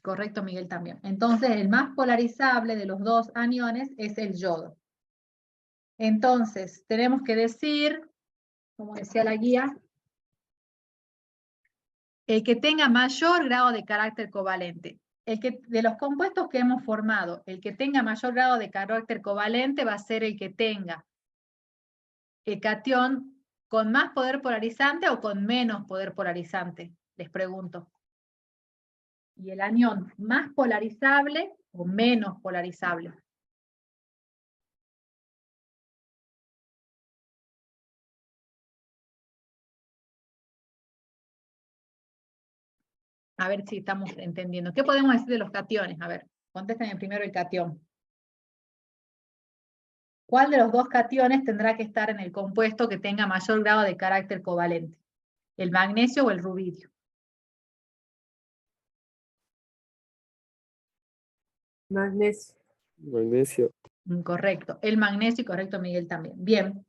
Correcto, Miguel, también. Entonces, el más polarizable de los dos aniones es el yodo. Entonces, tenemos que decir, como decía la guía, el que tenga mayor grado de carácter covalente. De los compuestos que hemos formado, el que tenga mayor grado de carácter covalente va a ser el que tenga el catión con más poder polarizante o con menos poder polarizante, les pregunto. Y el anión más polarizable o menos polarizable. A ver si estamos entendiendo. ¿Qué podemos decir de los cationes? A ver, contéstenme primero el catión. ¿Cuál de los dos cationes tendrá que estar en el compuesto que tenga mayor grado de carácter covalente? ¿El magnesio o el rubidio?
Magnesio. Magnesio.
Correcto. El magnesio y correcto, Miguel, también. Bien.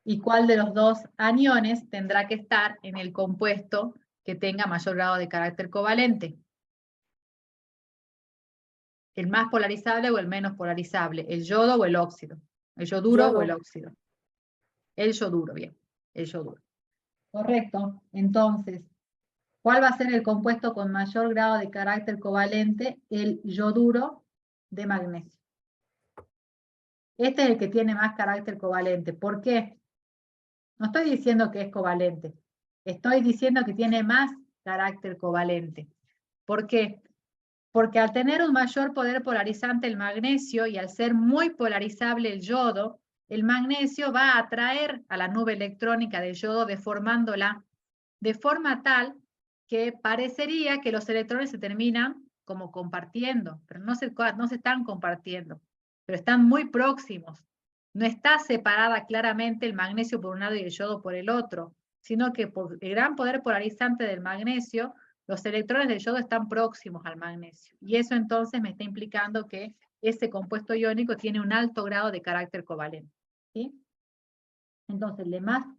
¿Y cuál de los dos aniones tendrá que estar en el compuesto que tenga mayor grado de carácter covalente? ¿El más polarizable o el menos polarizable? ¿El yodo o el óxido? ¿El yoduro o el óxido? El yoduro, bien. El yoduro. Correcto. Entonces, ¿cuál va a ser el compuesto con mayor grado de carácter covalente? El yoduro de magnesio. Este es el que tiene más carácter covalente. ¿Por qué? No estoy diciendo que es covalente. Estoy diciendo que tiene más carácter covalente. ¿Por qué? Porque al tener un mayor poder polarizante el magnesio y al ser muy polarizable el yodo, el magnesio va a atraer a la nube electrónica del yodo deformándola de forma tal que parecería que los electrones se terminan como compartiendo, pero no se están compartiendo, pero están muy próximos. No está separada claramente el magnesio por un lado y el yodo por el otro, sino que por el gran poder polarizante del magnesio, los electrones del yodo están próximos al magnesio. Y eso entonces me está implicando que ese compuesto iónico tiene un alto grado de carácter covalente. ¿Sí? Entonces,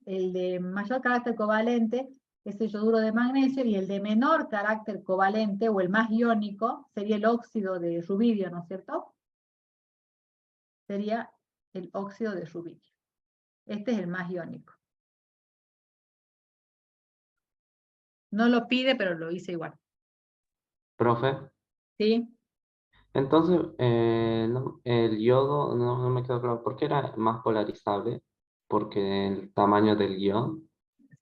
el de mayor carácter covalente es el yoduro de magnesio, y el de menor carácter covalente, o el más iónico, sería el óxido de rubidio, ¿no es cierto? Sería el óxido de rubidio. Este es el más iónico. No lo pide, pero lo hice igual.
Profe,
¿Sí?
entonces el yodo no me quedó claro. ¿Por qué era más polarizable? Porque el tamaño del ion.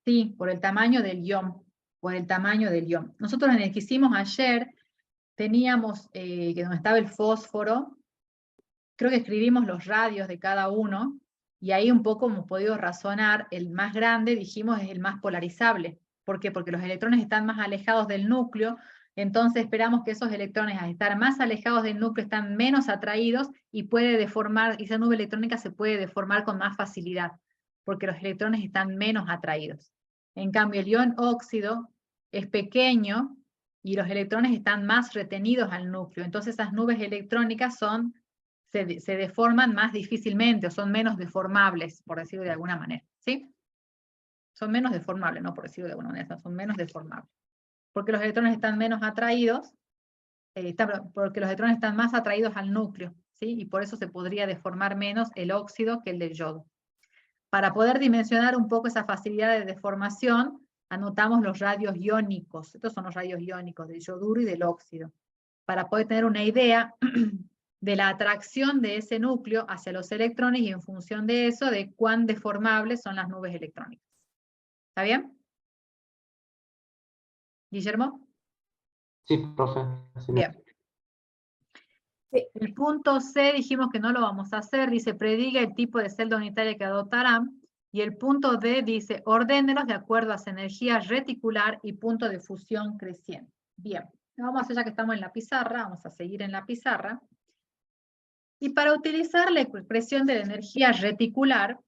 Sí, por el tamaño del ion. Por el tamaño del ion. Nosotros en el que hicimos ayer, teníamos que donde estaba el fósforo, creo que escribimos los radios de cada uno, y ahí un poco hemos podido razonar, el más grande, dijimos, es el más polarizable. ¿Por qué? Porque los electrones están más alejados del núcleo, entonces esperamos que esos electrones, al estar más alejados del núcleo, están menos atraídos y puede deformar, esa nube electrónica se puede deformar con más facilidad, porque los electrones están menos atraídos. En cambio, el ion óxido es pequeño y los electrones están más retenidos al núcleo, entonces esas nubes electrónicas se deforman más difícilmente o son menos deformables, por decirlo de alguna manera, ¿sí? Son menos deformables, no por decirlo de alguna manera, son menos deformables. Porque los electrones están menos atraídos, porque los electrones están más atraídos al núcleo, ¿sí? Y por eso se podría deformar menos el óxido que el del yodo. Para poder dimensionar un poco esa facilidad de deformación, anotamos los radios iónicos. Estos son los radios iónicos del yoduro y del óxido. Para poder tener una idea de la atracción de ese núcleo hacia los electrones y en función de eso, de cuán deformables son las nubes electrónicas. ¿Está bien? ¿Guillermo?
Sí, profe. Sí,
Bien. El punto C dijimos que no lo vamos a hacer, dice prediga el tipo de celda unitaria que adoptarán, y el punto D dice ordénelos de acuerdo a su energía reticular y punto de fusión creciente. Bien, vamos a hacer ya que estamos en la pizarra, vamos a seguir en la pizarra. Y para utilizar la expresión de la energía reticular,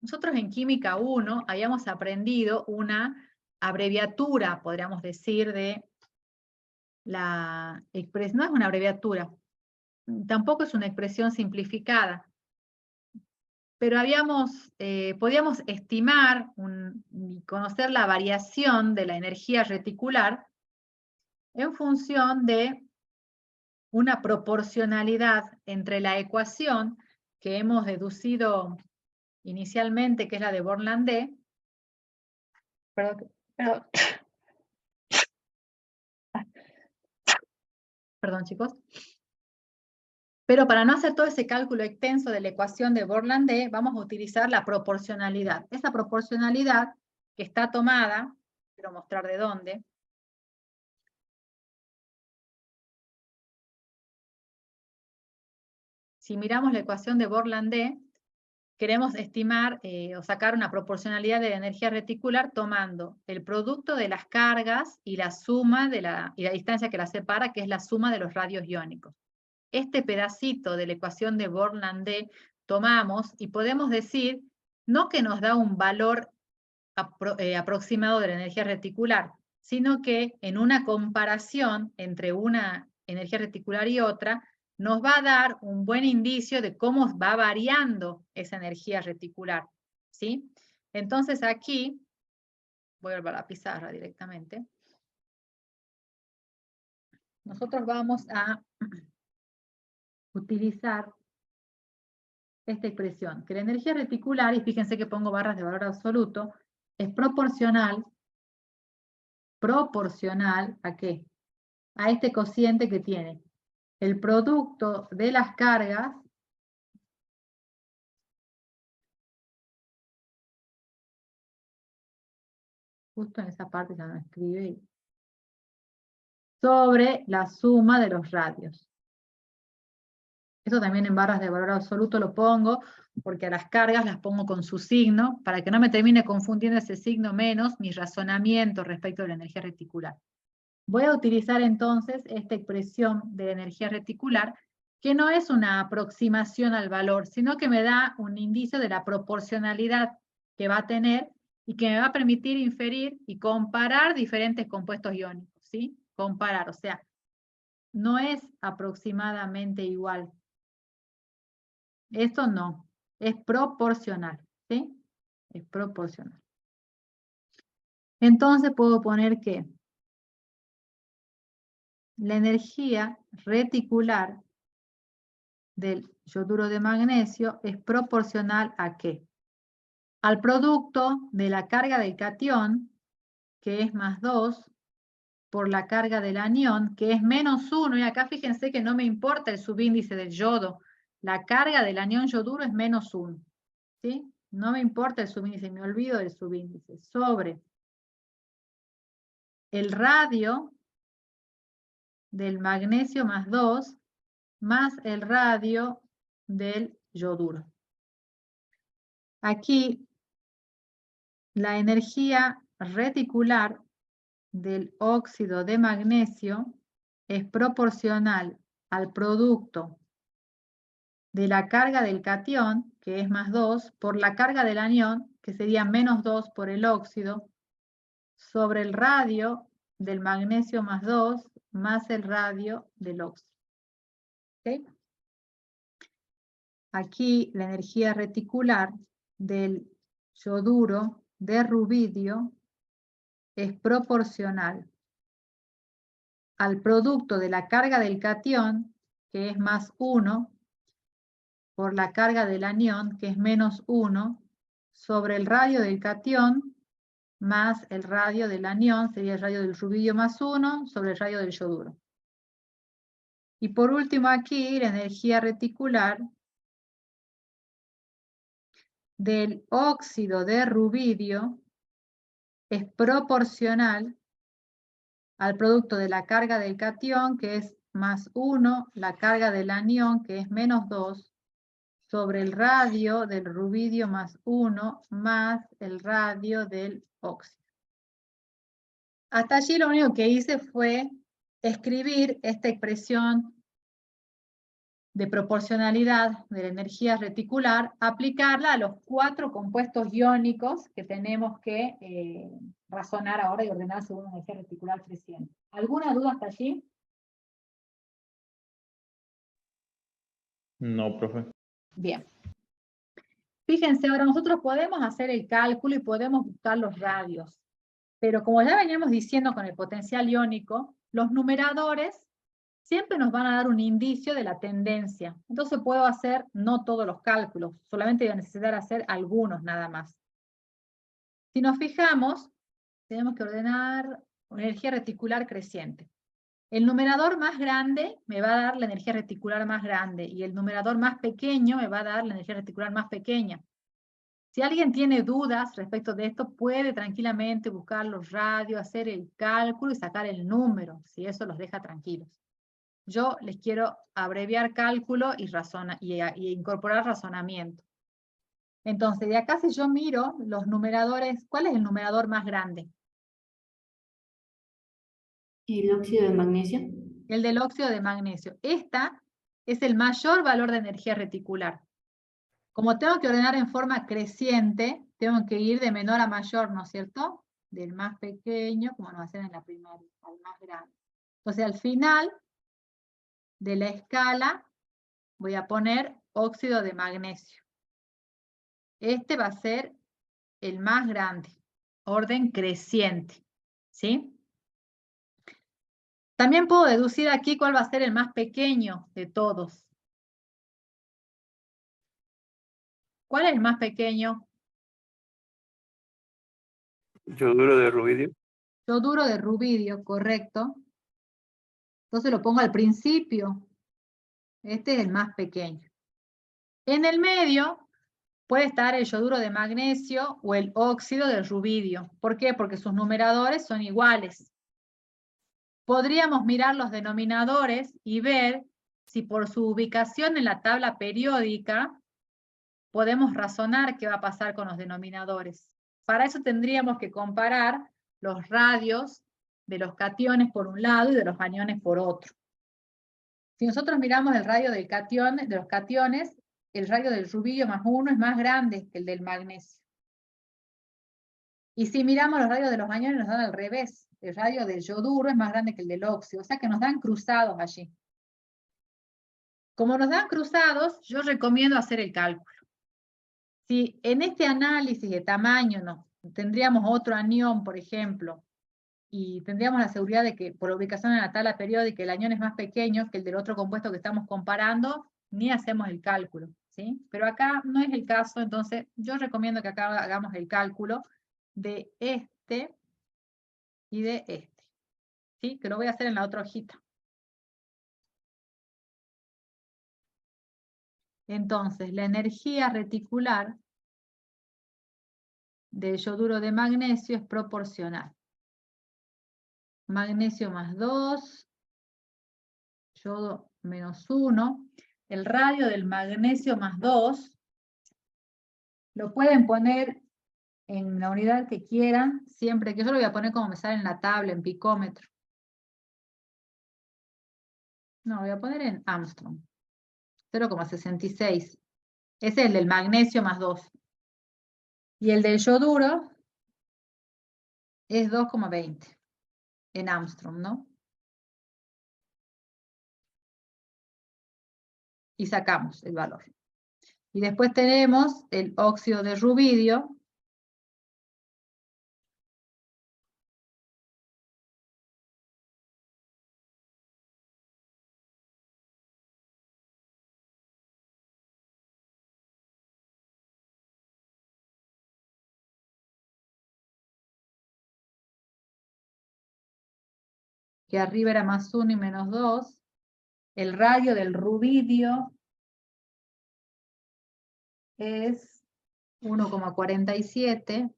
nosotros en Química 1 habíamos aprendido una abreviatura, podríamos decir, de la expresión, no es una abreviatura, tampoco es una expresión simplificada, pero podíamos estimar y conocer la variación de la energía reticular en función de una proporcionalidad entre la ecuación que hemos deducido inicialmente, que es la de Born-Landé, perdón chicos, pero para no hacer todo ese cálculo extenso de la ecuación de Born-Landé, vamos a utilizar la proporcionalidad. Esa proporcionalidad que está tomada, quiero mostrar de dónde. Si miramos la ecuación de Born-Landé, queremos estimar o sacar una proporcionalidad de la energía reticular tomando el producto de las cargas y la suma y la distancia que las separa, que es la suma de los radios iónicos. Este pedacito de la ecuación de Born-Landé tomamos y podemos decir, no que nos da un valor aproximado de la energía reticular, sino que en una comparación entre una energía reticular y otra, nos va a dar un buen indicio de cómo va variando esa energía reticular, ¿sí? Entonces aquí, voy a la pizarra directamente, nosotros vamos a utilizar esta expresión, que la energía reticular, y fíjense que pongo barras de valor absoluto, es proporcional ¿a qué? A este cociente que tiene el producto de las cargas justo en esa parte ya no escribe, sobre la suma de los radios. Esto también en barras de valor absoluto lo pongo, porque a las cargas las pongo con su signo, para que no me termine confundiendo ese signo menos mi razonamiento respecto de la energía reticular. Voy a utilizar entonces esta expresión de la energía reticular, que no es una aproximación al valor, sino que me da un indicio de la proporcionalidad que va a tener y que me va a permitir inferir y comparar diferentes compuestos iónicos, ¿sí? Comparar, o sea, no es aproximadamente igual. Esto no, es proporcional, ¿sí? Es proporcional. Entonces puedo poner que la energía reticular del yoduro de magnesio es proporcional ¿a qué? Al producto de la carga del catión, que es más 2, por la carga del anión, que es menos 1, y acá fíjense que no me importa el subíndice del yodo, la carga del anión yoduro es menos 1, ¿sí? No me importa el subíndice, me olvido del subíndice, sobre el radio del magnesio más 2, más el radio del yoduro. Aquí, la energía reticular del óxido de magnesio es proporcional al producto de la carga del catión, que es más 2, por la carga del anión, que sería menos 2 por el óxido, sobre el radio del magnesio más 2, más el radio del óxido. ¿Okay? aquí la energía reticular del yoduro de rubidio es proporcional al producto de la carga del catión, que es más 1, por la carga del anión, que es menos 1, sobre el radio del catión, más el radio del anión, sería el radio del rubidio más 1, sobre el radio del yoduro. Y por último aquí, la energía reticular del óxido de rubidio es proporcional al producto de la carga del catión, que es más 1, la carga del anión, que es menos 2, sobre el radio del rubidio más 1, más el radio del óxido. Hasta allí lo único que hice fue escribir esta expresión de proporcionalidad de la energía reticular, aplicarla a los 4 compuestos iónicos que tenemos que razonar ahora y ordenar según la energía reticular creciente. ¿Alguna duda hasta allí?
No, profe.
Bien. Fíjense, ahora nosotros podemos hacer el cálculo y podemos buscar los radios, pero como ya veníamos diciendo con el potencial iónico, los numeradores siempre nos van a dar un indicio de la tendencia. Entonces puedo hacer no todos los cálculos, solamente voy a necesitar hacer algunos nada más. Si nos fijamos, tenemos que ordenar una energía reticular creciente. El numerador más grande me va a dar la energía reticular más grande y el numerador más pequeño me va a dar la energía reticular más pequeña. Si alguien tiene dudas respecto de esto, puede tranquilamente buscar los radios, hacer el cálculo y sacar el número, si eso los deja tranquilos. Yo les quiero abreviar cálculo y incorporar razonamiento. Entonces, de acá si yo miro los numeradores, ¿cuál es el numerador más grande?
El óxido de magnesio.
El del óxido de magnesio. Esta es el mayor valor de energía reticular. Como tengo que ordenar en forma creciente, tengo que ir de menor a mayor, ¿no es cierto? Del más pequeño, como nos hacen en la primaria, al más grande. Entonces, al final de la escala, voy a poner óxido de magnesio. Este va a ser el más grande, orden creciente, ¿sí? También puedo deducir aquí cuál va a ser el más pequeño de todos. ¿Cuál es el más pequeño?
Yoduro de rubidio.
Yoduro de rubidio, correcto. Entonces lo pongo al principio. Este es el más pequeño. En el medio puede estar el yoduro de magnesio o el óxido de rubidio. ¿Por qué? Porque sus numeradores son iguales. Podríamos mirar los denominadores y ver si por su ubicación en la tabla periódica podemos razonar qué va a pasar con los denominadores. Para eso tendríamos que comparar los radios de los cationes por un lado y de los aniones por otro. Si nosotros miramos el radio del catión, de los cationes, el radio del rubidio más 1 es más grande que el del magnesio. Y si miramos los radios de los aniones nos dan al revés. El radio del yoduro es más grande que el del óxido, o sea que nos dan cruzados allí. Como nos dan cruzados, yo recomiendo hacer el cálculo. Si en este análisis de tamaño tendríamos otro anión, por ejemplo, y tendríamos la seguridad de que por la ubicación en la tabla periódica el anión es más pequeño que el del otro compuesto que estamos comparando, ni hacemos el cálculo, ¿sí? Pero acá no es el caso, entonces yo recomiendo que acá hagamos el cálculo de este y de este, ¿sí? Que lo voy a hacer en la otra hojita. Entonces, la energía reticular del yoduro de magnesio es proporcional. Magnesio más 2, yodo menos 1. El radio del magnesio más 2 lo pueden poner en la unidad que quieran, siempre que yo lo voy a poner como me sale en la tabla, en picómetro. No, lo voy a poner en Armstrong. 0,66. Ese es el del magnesio más 2. Y el del yoduro es 2,20 en Armstrong, ¿no? Y sacamos el valor. Y después tenemos el óxido de rubidio, que arriba era más 1 y menos 2. El radio del rubidio es 1,47.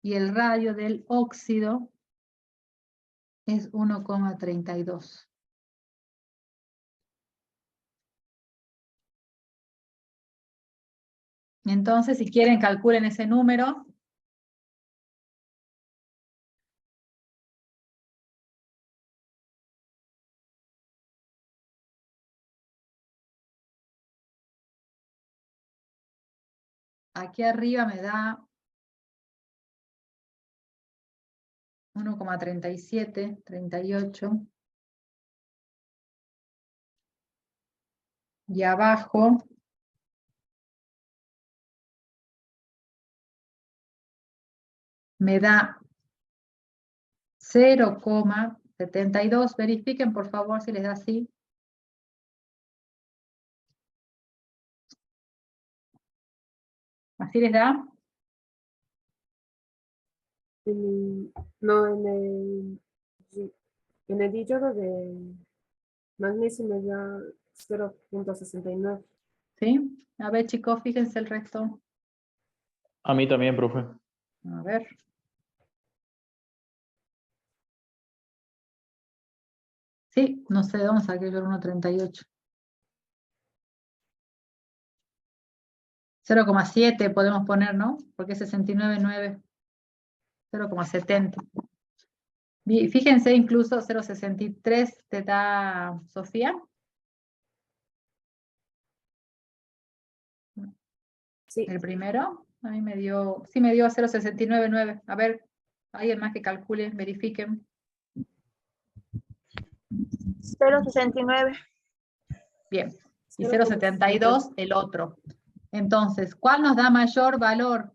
Y el radio del óxido es 1,32. Entonces, si quieren, calculen ese número. Aquí arriba me da 1,37, 38. Y abajo me da 0,72. Verifiquen, por favor, si les da así. ¿Así les da?
No, en el hierro de magnesio me da 0,69.
¿Sí? A ver, chicos, fíjense el resto.
A mí también, profe.
A ver. Sí, no sé de dónde saqué yo el 1,38. 0,7 podemos poner, ¿no? Porque es 69,9. 0,70. Fíjense, incluso 0,63 te da Sofía.
Sí,
El primero, a mí me dio, sí me dio 0,69,9. A ver, alguien más que calcule, verifiquen.
0,69.
Bien, y 0,72 el otro. Entonces, ¿cuál nos da mayor valor?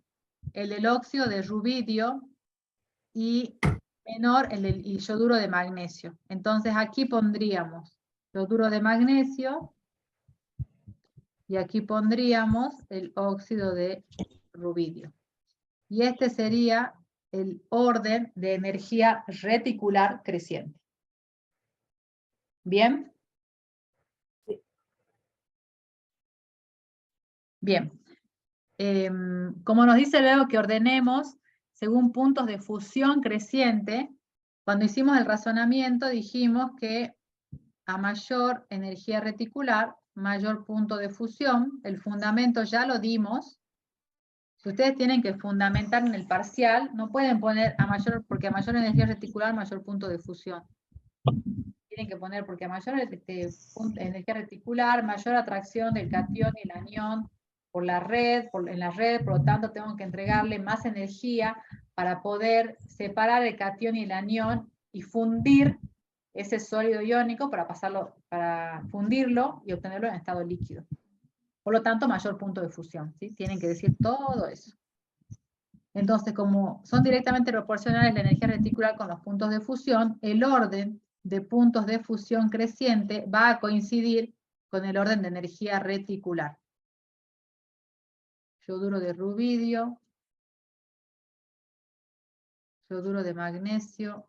El del óxido de rubidio y menor el del yoduro de magnesio. Entonces aquí pondríamos yoduro de magnesio y aquí pondríamos el óxido de rubidio. Y este sería el orden de energía reticular creciente. ¿Bien? Bien. Como nos dice luego que ordenemos según puntos de fusión creciente, cuando hicimos el razonamiento dijimos que a mayor energía reticular, mayor punto de fusión. El fundamento ya lo dimos. Si ustedes tienen que fundamentar en el parcial, no pueden poner a mayor, porque a mayor energía reticular, mayor punto de fusión. Tienen que poner porque a mayor energía reticular, mayor atracción del catión y el anión por la red, en la red, por lo tanto tengo que entregarle más energía para poder separar el catión y el anión y fundir ese sólido iónico para fundirlo y obtenerlo en estado líquido. Por lo tanto, mayor punto de fusión, ¿sí? Tienen que decir todo eso. Entonces, como son directamente proporcionales la energía reticular con los puntos de fusión, el orden de puntos de fusión creciente va a coincidir con el orden de energía reticular. Yoduro de rubidio, yoduro de magnesio,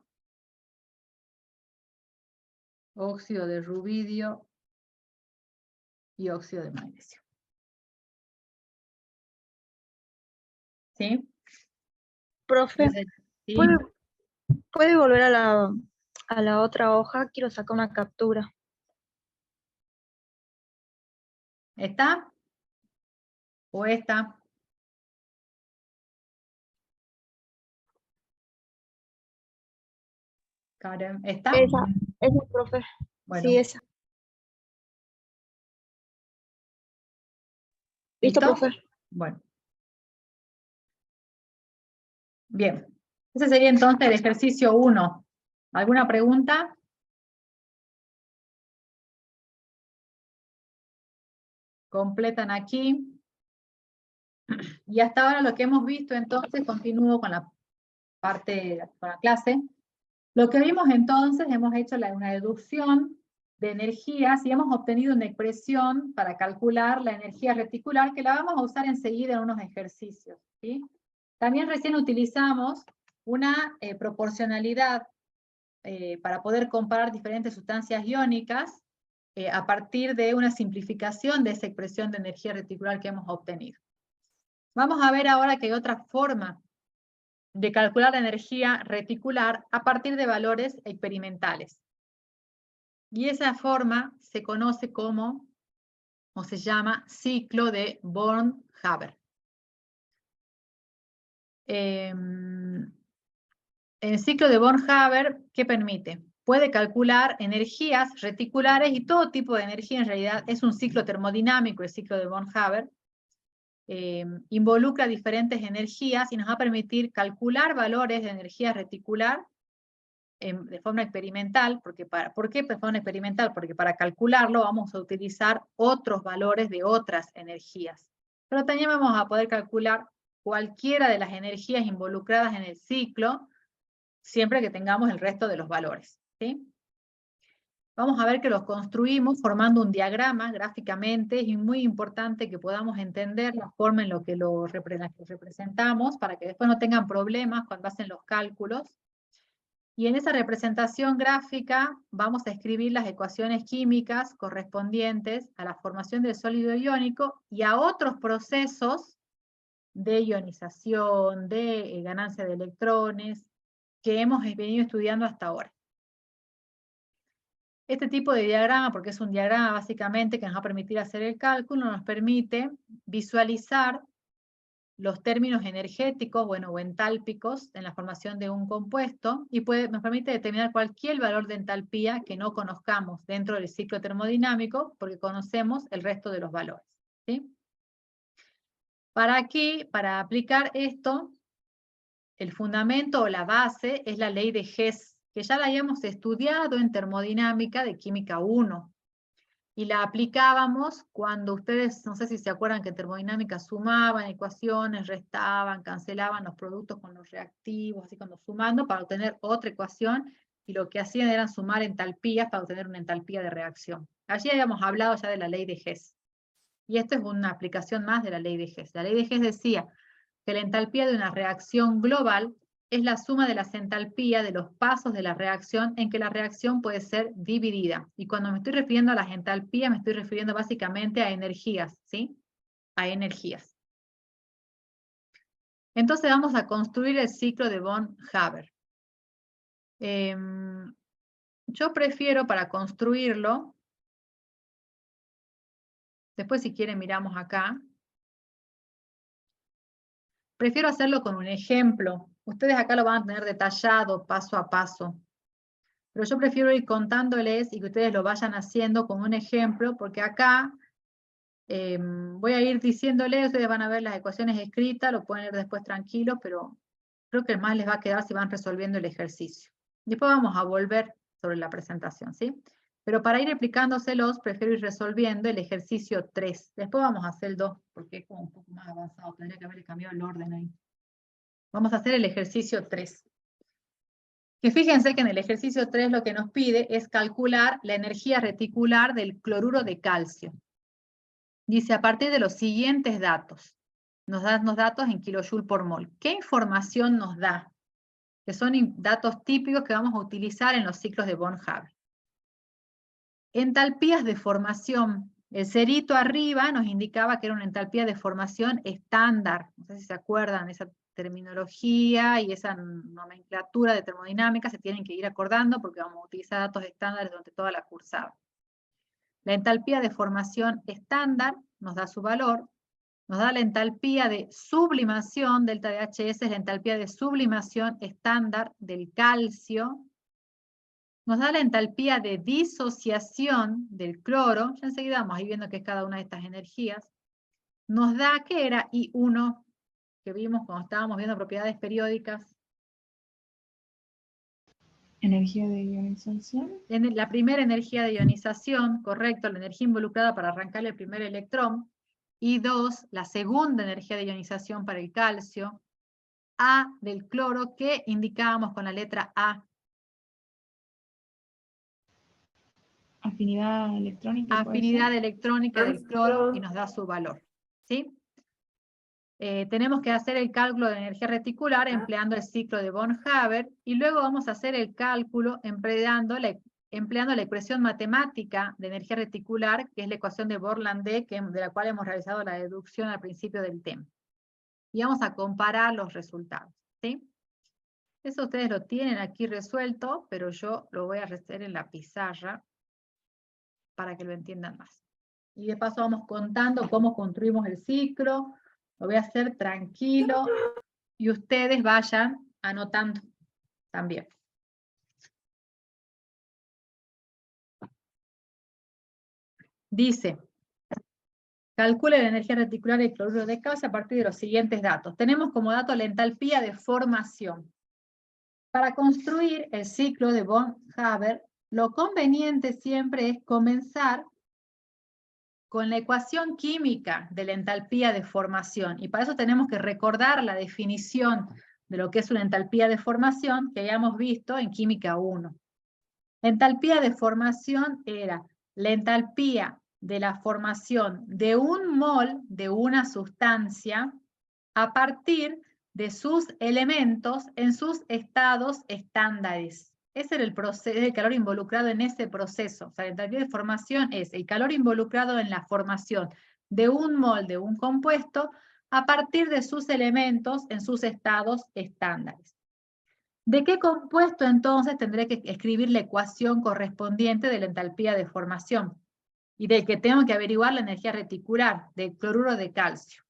óxido de rubidio y óxido de magnesio. ¿Sí?
Profe,
¿Sí?
¿puede volver a la otra hoja? Quiero sacar una captura.
¿Está? ¿O esta? Karen, ¿está?
Esa, profe.
Bueno.
Sí, esa. ¿Listo, profe?
Bueno. Bien. Ese sería entonces el ejercicio 1. ¿Alguna pregunta? completan aquí. Y hasta ahora lo que hemos visto, entonces, continúo con la parte, con la clase. Lo que vimos entonces, hemos hecho una deducción de energías y hemos obtenido una expresión para calcular la energía reticular que la vamos a usar enseguida en unos ejercicios, ¿sí? También recién utilizamos una proporcionalidad para poder comparar diferentes sustancias iónicas a partir de una simplificación de esa expresión de energía reticular que hemos obtenido. Vamos a ver ahora que hay otra forma de calcular la energía reticular a partir de valores experimentales. Y esa forma se conoce como, o se llama, ciclo de Born-Haber. El ciclo de Born-Haber, ¿qué permite? Puede calcular energías reticulares y todo tipo de energía. En realidad es un ciclo termodinámico, el ciclo de Born-Haber. Involucra diferentes energías y nos va a permitir calcular valores de energía reticular de forma experimental. ¿Por qué de forma experimental? Porque para calcularlo vamos a utilizar otros valores de otras energías. Pero también vamos a poder calcular cualquiera de las energías involucradas en el ciclo, siempre que tengamos el resto de los valores, ¿sí? Vamos a ver que los construimos formando un diagrama gráficamente. Es muy importante que podamos entender la forma en la que lo representamos para que después no tengan problemas cuando hacen los cálculos. Y en esa representación gráfica vamos a escribir las ecuaciones químicas correspondientes a la formación del sólido iónico y a otros procesos de ionización, de ganancia de electrones, que hemos venido estudiando hasta ahora. Este tipo de diagrama, porque es un diagrama básicamente que nos va a permitir hacer el cálculo, nos permite visualizar los términos energéticos, o entálpicos en la formación de un compuesto, y nos permite determinar cualquier valor de entalpía que no conozcamos dentro del ciclo termodinámico, porque conocemos el resto de los valores, ¿sí? Para aplicar esto, el fundamento o la base es la ley de Hess, que ya la habíamos estudiado en termodinámica de química 1. Y la aplicábamos cuando ustedes, no sé si se acuerdan que en termodinámica sumaban ecuaciones, restaban, cancelaban los productos con los reactivos, así cuando sumando para obtener otra ecuación, y lo que hacían era sumar entalpías para obtener una entalpía de reacción. Allí habíamos hablado ya de la ley de Hess. Y esto es una aplicación más de la ley de Hess. La ley de Hess decía que la entalpía de una reacción global es la suma de las entalpías de los pasos de la reacción en que la reacción puede ser dividida. Y cuando me estoy refiriendo a las entalpías, me estoy refiriendo básicamente a energías, ¿sí? A energías. Entonces vamos a construir el ciclo de Born-Haber. Yo prefiero para construirlo, después si quieren miramos acá, prefiero hacerlo con un ejemplo. Ustedes acá lo van a tener detallado paso a paso. Pero yo prefiero ir contándoles y que ustedes lo vayan haciendo con un ejemplo, porque acá voy a ir diciéndoles, ustedes van a ver las ecuaciones escritas, lo pueden leer después tranquilos, pero creo que más les va a quedar si van resolviendo el ejercicio. Después vamos a volver sobre la presentación, ¿sí? Pero para ir explicándoselos, prefiero ir resolviendo el ejercicio 3. Después vamos a hacer el 2, porque es como un poco más avanzado, tendría que haberle cambiado el orden ahí. Vamos a hacer el ejercicio 3. Que fíjense que en el ejercicio 3 lo que nos pide es calcular la energía reticular del cloruro de calcio. Dice, a partir de los siguientes datos, nos da los datos en kilojoule por mol. ¿Qué información nos da? Que son datos típicos que vamos a utilizar en los ciclos de Born-Haber. Entalpías de formación. El cerito arriba nos indicaba que era una entalpía de formación estándar. No sé si se acuerdan de esa terminología y esa nomenclatura de termodinámica, se tienen que ir acordando porque vamos a utilizar datos estándares durante toda la cursada. La entalpía de formación estándar nos da su valor, nos da la entalpía de sublimación, delta de HS es la entalpía de sublimación estándar del calcio, nos da la entalpía de disociación del cloro, ya enseguida vamos a ir viendo qué es cada una de estas energías, nos da que era I1, que vimos cuando estábamos viendo propiedades periódicas.
Energía de ionización.
En la primera energía de ionización, correcto, la energía involucrada para arrancar el primer electrón. Y 2, la segunda energía de ionización para el calcio. A del cloro, que indicábamos con la letra A.
Afinidad electrónica. ¿puede
Afinidad
ser?
electrónica del cloro y nos da su valor. ¿Sí? Tenemos que hacer el cálculo de energía reticular empleando el ciclo de von Haber y luego vamos a hacer el cálculo empleando la ecuación matemática de energía reticular, que es la ecuación de Born-Landé, de la cual hemos realizado la deducción al principio del tema. Y vamos a comparar los resultados. ¿Sí? Eso ustedes lo tienen aquí resuelto, pero yo lo voy a hacer en la pizarra para que lo entiendan más. Y de paso vamos contando cómo construimos el ciclo. Lo voy a hacer tranquilo y ustedes vayan anotando también. Dice, calcule la energía reticular del cloruro de calcio a partir de los siguientes datos. Tenemos como dato la entalpía de formación. Para construir el ciclo de von Haber, lo conveniente siempre es comenzar con la ecuación química de la entalpía de formación. Y para eso tenemos que recordar la definición de lo que es una entalpía de formación que hayamos visto en Química 1. La entalpía de formación era la entalpía de la formación de un mol de una sustancia a partir de sus elementos en sus estados estándares. Ese era el proceso, el calor involucrado en ese proceso. O sea, la entalpía de formación es el calor involucrado en la formación de un mol de un compuesto a partir de sus elementos en sus estados estándares. ¿De qué compuesto entonces tendré que escribir la ecuación correspondiente de la entalpía de formación? Y del que tengo que averiguar la energía reticular, del cloruro de calcio.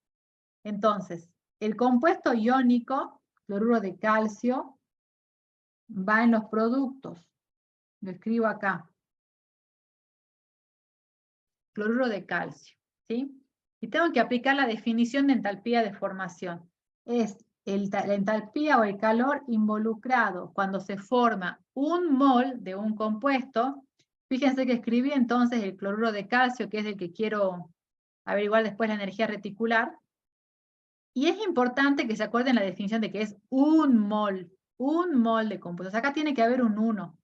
Entonces, el compuesto iónico, cloruro de calcio, va en los productos. Lo escribo acá. Cloruro de calcio, ¿sí? Y tengo que aplicar la definición de entalpía de formación. Es la entalpía o el calor involucrado cuando se forma un mol de un compuesto. Fíjense que escribí entonces el cloruro de calcio, que es el que quiero averiguar después la energía reticular. Y es importante que se acuerden la definición de que es un mol de compuestos. Acá tiene que haber un 1.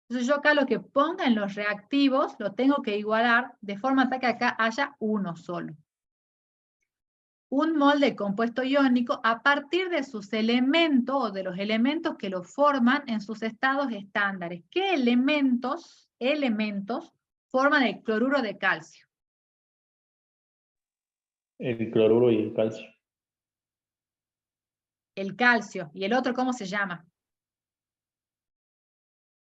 Entonces yo acá lo que ponga en los reactivos lo tengo que igualar de forma tal que acá haya uno solo. Un mol de compuesto iónico a partir de sus elementos o de los elementos que lo forman en sus estados estándares. ¿Qué elementos forman el cloruro de calcio?
El cloruro y el calcio.
El calcio. ¿Y el otro cómo se llama?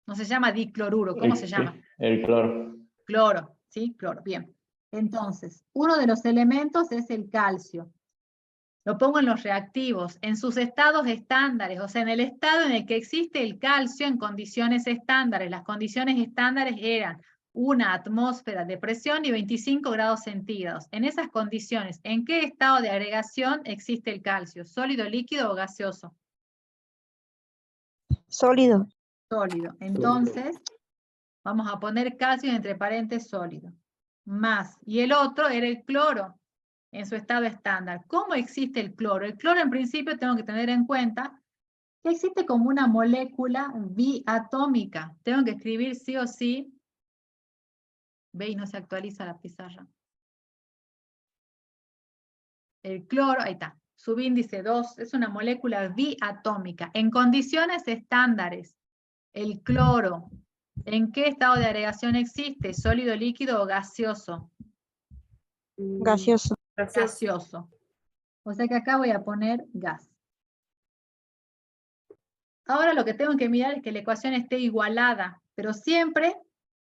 No se llama dicloruro, ¿cómo se llama?
El cloro.
Cloro, ¿sí? Cloro, bien. Entonces, uno de los elementos es el calcio. Lo pongo en los reactivos, en sus estados estándares, o sea, en el estado en el que existe el calcio en condiciones estándares. Las condiciones estándares eran una atmósfera de presión y 25 grados centígrados. En esas condiciones, ¿en qué estado de agregación existe el calcio? ¿Sólido, líquido o gaseoso?
Sólido.
Sólido. Entonces, vamos a poner calcio entre paréntesis sólido. Más. Y el otro era el cloro en su estado estándar. ¿Cómo existe el cloro? El cloro en principio tengo que tener en cuenta que existe como una molécula biatómica. Tengo que escribir sí o sí. Ve y no se actualiza la pizarra. El cloro, ahí está. Subíndice 2 es una molécula biatómica. En condiciones estándares, el cloro, ¿en qué estado de agregación existe? ¿Sólido, líquido o gaseoso?
Gaseoso.
Gaseoso. O sea que acá voy a poner gas. Ahora lo que tengo que mirar es que la ecuación esté igualada, pero siempre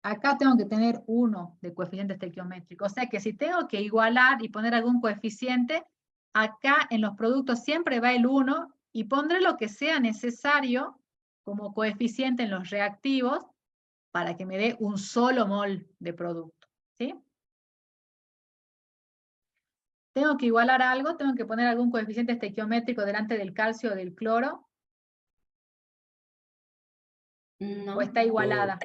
acá tengo que tener 1 de coeficiente estequiométrico. O sea que si tengo que igualar y poner algún coeficiente, acá en los productos siempre va el 1 y pondré lo que sea necesario como coeficiente en los reactivos para que me dé un solo mol de producto. ¿Sí? Tengo que igualar algo, tengo que poner algún coeficiente estequiométrico delante del calcio o del cloro.
No.
¿O está igualada?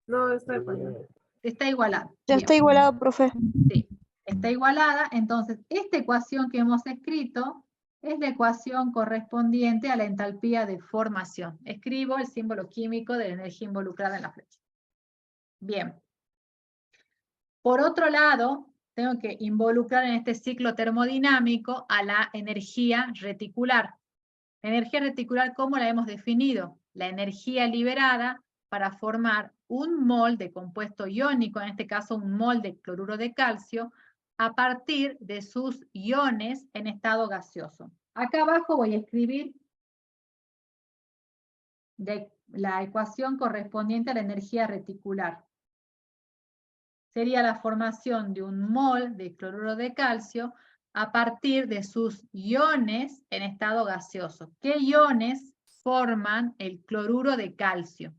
No, está igual.
Está igualada.
Ya
Bien.
está igualado, profe.
Sí, está igualada. Entonces, esta ecuación que hemos escrito es la ecuación correspondiente a la entalpía de formación. Escribo el símbolo químico de la energía involucrada en la flecha. Bien. Por otro lado, tengo que involucrar en este ciclo termodinámico a la energía reticular. La energía reticular, ¿cómo la hemos definido? La energía liberada para formar un mol de compuesto iónico, en este caso un mol de cloruro de calcio, a partir de sus iones en estado gaseoso. Acá abajo voy a escribir la ecuación correspondiente a la energía reticular. Sería la formación de un mol de cloruro de calcio a partir de sus iones en estado gaseoso. ¿Qué iones forman el cloruro de calcio?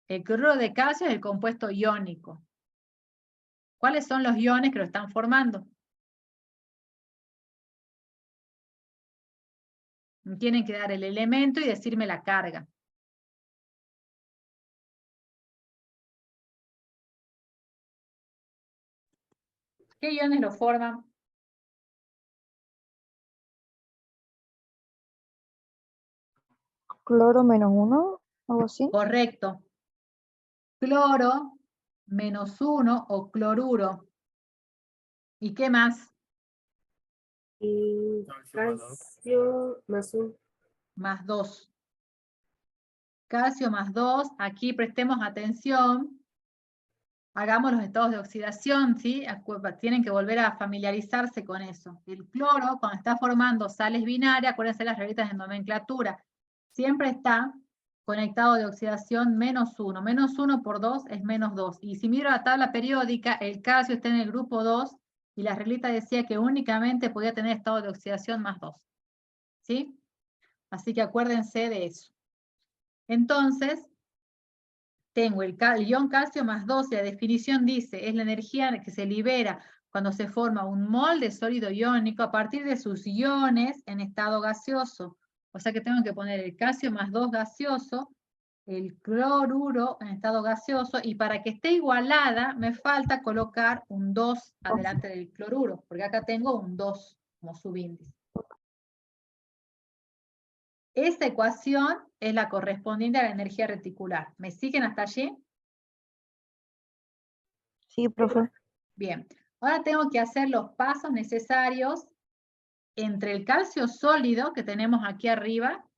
El cloruro de calcio es el compuesto iónico. ¿Cuáles son los iones que lo están formando? Tienen que dar el elemento y decirme la carga. ¿Qué iones lo forman?
Cloro -1, algo así.
Correcto. Cloro -1 o cloruro. ¿Y qué más?
Y calcio +1.
Más 2. Calcio más 2. Aquí prestemos atención. Hagamos los estados de oxidación, ¿sí? Tienen que volver a familiarizarse con eso. El cloro, cuando está formando sales binarias, acuérdense las reglas de nomenclatura, siempre está conectado de oxidación -1. -1 por 2 es -2. Y si miro la tabla periódica, el calcio está en el grupo 2 y la reglita decía que únicamente podía tener estado de oxidación +2. ¿Sí? Así que acuérdense de eso. Entonces, tengo el ion calcio +2 y la definición dice, es la energía que se libera cuando se forma un mol de sólido iónico a partir de sus iones en estado gaseoso. O sea que tengo que poner el calcio +2 gaseoso, el cloruro en estado gaseoso, y para que esté igualada me falta colocar un 2 adelante del cloruro, porque acá tengo un 2 como subíndice. Esta ecuación es la correspondiente a la energía reticular. ¿Me siguen hasta allí?
Sí, profe.
Bien. Ahora tengo que hacer los pasos necesarios entre el calcio sólido que tenemos aquí arriba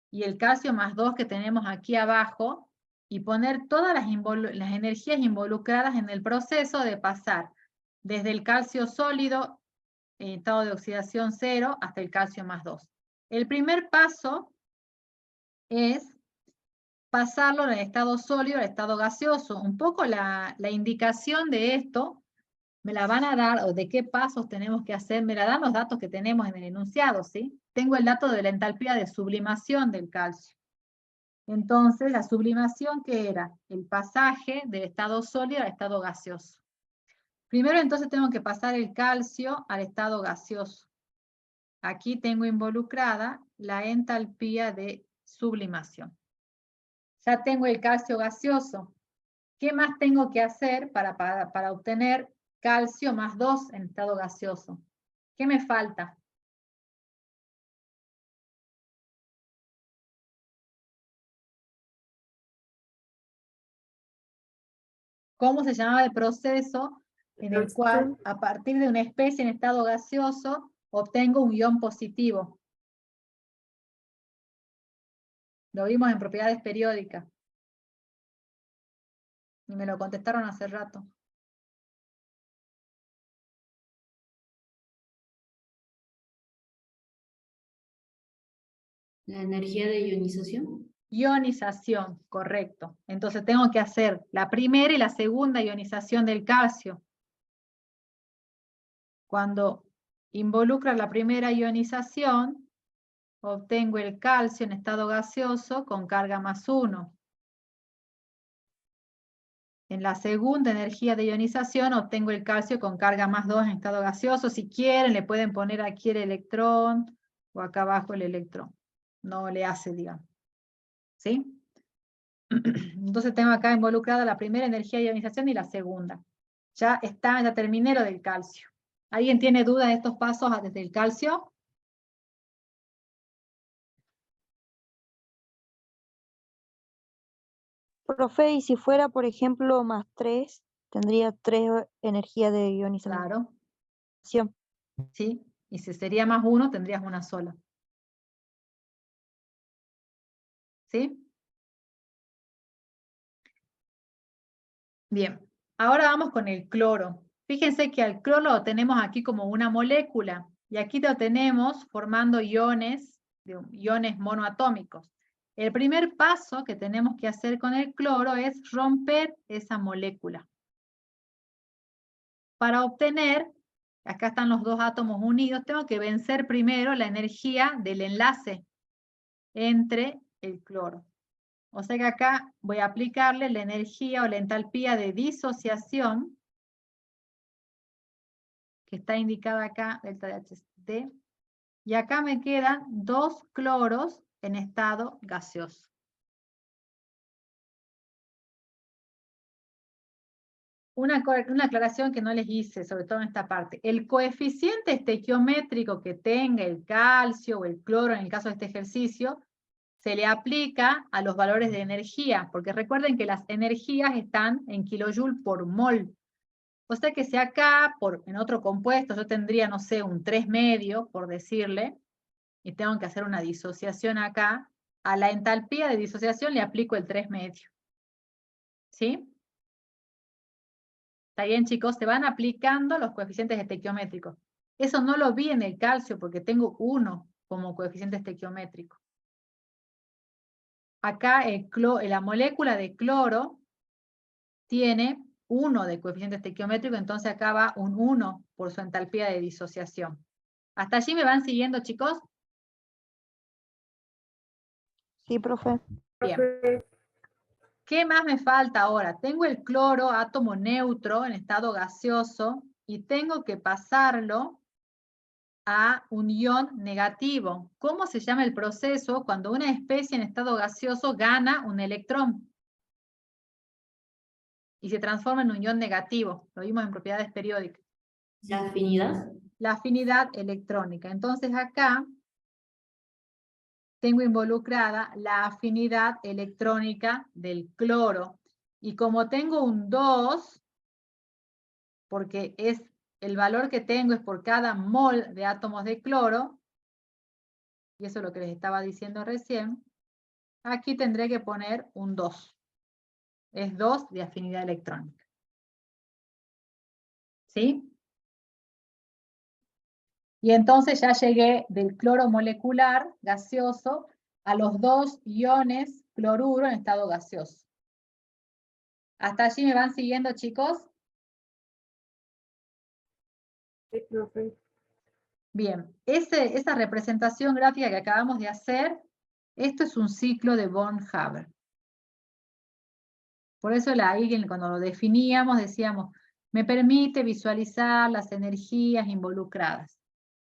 y el calcio +2 que tenemos aquí abajo y poner todas las energías involucradas en el proceso de pasar desde el calcio sólido en estado de oxidación 0 hasta el calcio +2. El primer paso es pasarlo del estado sólido al estado gaseoso. Un poco la indicación de esto me la van a dar, o de qué pasos tenemos que hacer, me la dan los datos que tenemos en el enunciado, ¿sí? Tengo el dato de la entalpía de sublimación del calcio. Entonces, la sublimación, ¿qué era? El pasaje del estado sólido al estado gaseoso. Primero, entonces, tengo que pasar el calcio al estado gaseoso. Aquí tengo involucrada la entalpía de sublimación. Ya tengo el calcio gaseoso. ¿Qué más tengo que hacer para obtener calcio +2 en estado gaseoso? ¿Qué me falta? ¿Cómo se llamaba el proceso en el cual, a partir de una especie en estado gaseoso, obtengo un ion positivo? Lo vimos en propiedades periódicas. Y me lo contestaron hace rato.
La energía de ionización.
Ionización, correcto. Entonces tengo que hacer la primera y la segunda ionización del calcio. Cuando involucra la primera ionización, obtengo el calcio en estado gaseoso con carga +1. En la segunda energía de ionización obtengo el calcio con carga +2 en estado gaseoso. Si quieren, le pueden poner aquí el electrón o acá abajo el electrón. No le hace, digamos. ¿Sí? Entonces tengo acá involucrada la primera energía de ionización y la segunda. Ya terminé lo del calcio. ¿Alguien tiene dudas de estos pasos desde el calcio?
Profe, y si fuera, por ejemplo, más 3, tendría 3 energías de ionización.
Claro. ¿Sí? Y si sería más 1, tendrías una sola. ¿Sí? Bien. Ahora vamos con el cloro. Fíjense que al cloro lo tenemos aquí como una molécula. Y aquí lo tenemos formando iones monoatómicos. El primer paso que tenemos que hacer con el cloro es romper esa molécula. Para obtener, acá están los dos átomos unidos, tengo que vencer primero la energía del enlace entre el cloro. O sea que acá voy a aplicarle la energía o la entalpía de disociación, que está indicada acá, delta de HT, y acá me quedan 2 cloros en estado gaseoso. Una aclaración que no les hice, sobre todo en esta parte. El coeficiente estequiométrico que tenga el calcio o el cloro, en el caso de este ejercicio, se le aplica a los valores de energía, porque recuerden que las energías están en kilojoule por mol. O sea que si acá, en otro compuesto, yo tendría, no sé, un 3 medio, por decirle, y tengo que hacer una disociación acá, a la entalpía de disociación le aplico el 3 medio. ¿Sí? ¿Está bien, chicos? Se van aplicando los coeficientes estequiométricos. Eso no lo vi en el calcio porque tengo 1 como coeficiente estequiométrico. Acá la molécula de cloro tiene 1 de coeficiente estequiométrico, entonces acá va un 1 por su entalpía de disociación. ¿Hasta allí me van siguiendo, chicos?
Sí, profe.
Bien. ¿Qué más me falta ahora? Tengo el cloro, átomo neutro en estado gaseoso, y tengo que pasarlo a un ion negativo. ¿Cómo se llama el proceso cuando una especie en estado gaseoso gana un electrón y se transforma en un ion negativo? Lo vimos en propiedades periódicas.
¿La afinidad?
La afinidad electrónica. Entonces acá tengo involucrada la afinidad electrónica del cloro. Y como tengo un 2, porque el valor que tengo es por cada mol de átomos de cloro, y eso es lo que les estaba diciendo recién, aquí tendré que poner un 2. Es 2 de afinidad electrónica. ¿Sí? Y entonces ya llegué del cloro molecular gaseoso a los 2 iones cloruro en estado gaseoso. ¿Hasta allí me van siguiendo, chicos?
Sí, profe.
Bien, esa representación gráfica que acabamos de hacer, esto es un ciclo de Born-Haber. Por eso cuando lo definíamos decíamos, me permite visualizar las energías involucradas.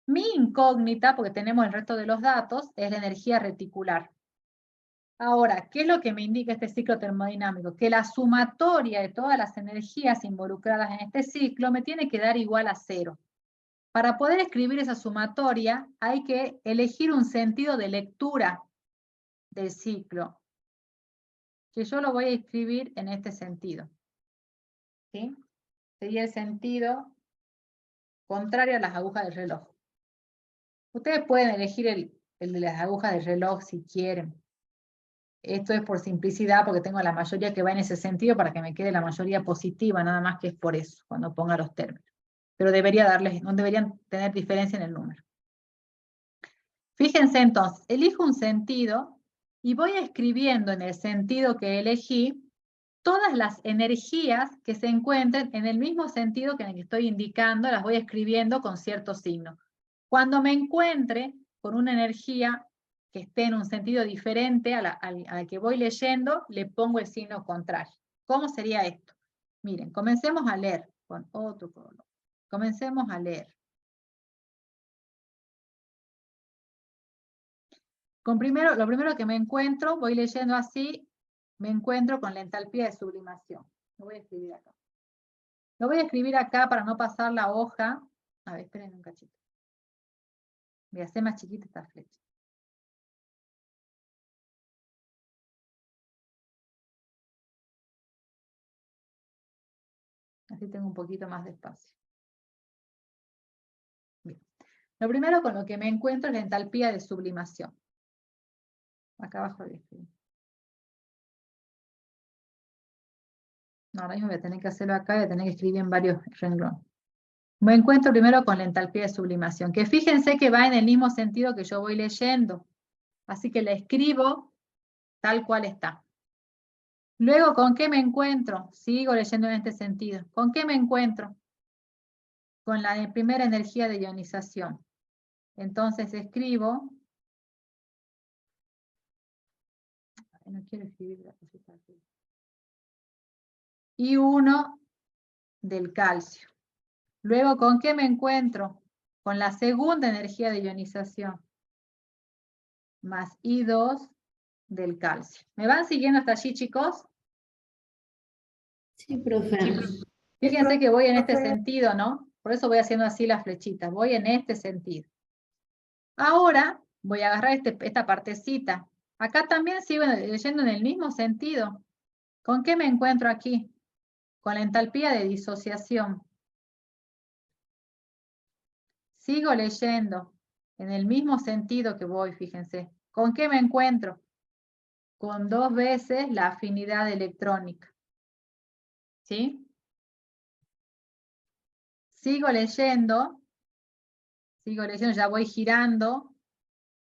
Mi incógnita, porque tenemos el resto de los datos, es la energía reticular. Ahora, ¿qué es lo que me indica este ciclo termodinámico? Que la sumatoria de todas las energías involucradas en este ciclo me tiene que dar igual a 0. Para poder escribir esa sumatoria, hay que elegir un sentido de lectura del ciclo, que yo lo voy a escribir en este sentido. ¿Sí? Sería el sentido contrario a las agujas del reloj. Ustedes pueden elegir el de las agujas del reloj si quieren. Esto es por simplicidad, porque tengo la mayoría que va en ese sentido para que me quede la mayoría positiva, nada más que es por eso, cuando ponga los términos. Pero no deberían tener diferencia en el número. Fíjense entonces, elijo un sentido y voy escribiendo en el sentido que elegí todas las energías que se encuentren en el mismo sentido que en el que estoy indicando, las voy escribiendo con cierto signo. Cuando me encuentre con una energía que esté en un sentido diferente al que voy leyendo, le pongo el signo contrario. ¿Cómo sería esto? Miren, comencemos a leer con otro color. Comencemos a leer. Lo primero que me encuentro, voy leyendo así, me encuentro con la entalpía de sublimación. Lo voy a escribir acá. Lo voy a escribir acá para no pasar la hoja. A ver, esperen un cachito. Voy a hacer más chiquita esta flecha. Así tengo un poquito más de espacio. Bien. Lo primero con lo que me encuentro es la entalpía de sublimación. Acá abajo voy a escribir. No, ahora mismo voy a tener que hacerlo acá, voy a tener que escribir en varios renglones. Me encuentro primero con la entalpía de sublimación, que fíjense que va en el mismo sentido que yo voy leyendo. Así que la escribo tal cual está. Luego, ¿con qué me encuentro? Sigo leyendo en este sentido. ¿Con qué me encuentro? Con la primera energía de ionización. Entonces escribo. No quiero escribir la cosita aquí. I1 del calcio. Luego, ¿con qué me encuentro? Con la segunda energía de ionización. Más I2 del calcio. ¿Me van siguiendo hasta allí, chicos?
Sí, profe.
Fíjense que voy en este sentido, ¿no? Por eso voy haciendo así las flechitas. Voy en este sentido. Ahora voy a agarrar esta partecita. Acá también sigo leyendo en el mismo sentido. ¿Con qué me encuentro aquí? Con la entalpía de disociación. Sigo leyendo en el mismo sentido que voy, fíjense. ¿Con qué me encuentro? Con 2 veces la afinidad electrónica. ¿Sí? Sigo leyendo, ya voy girando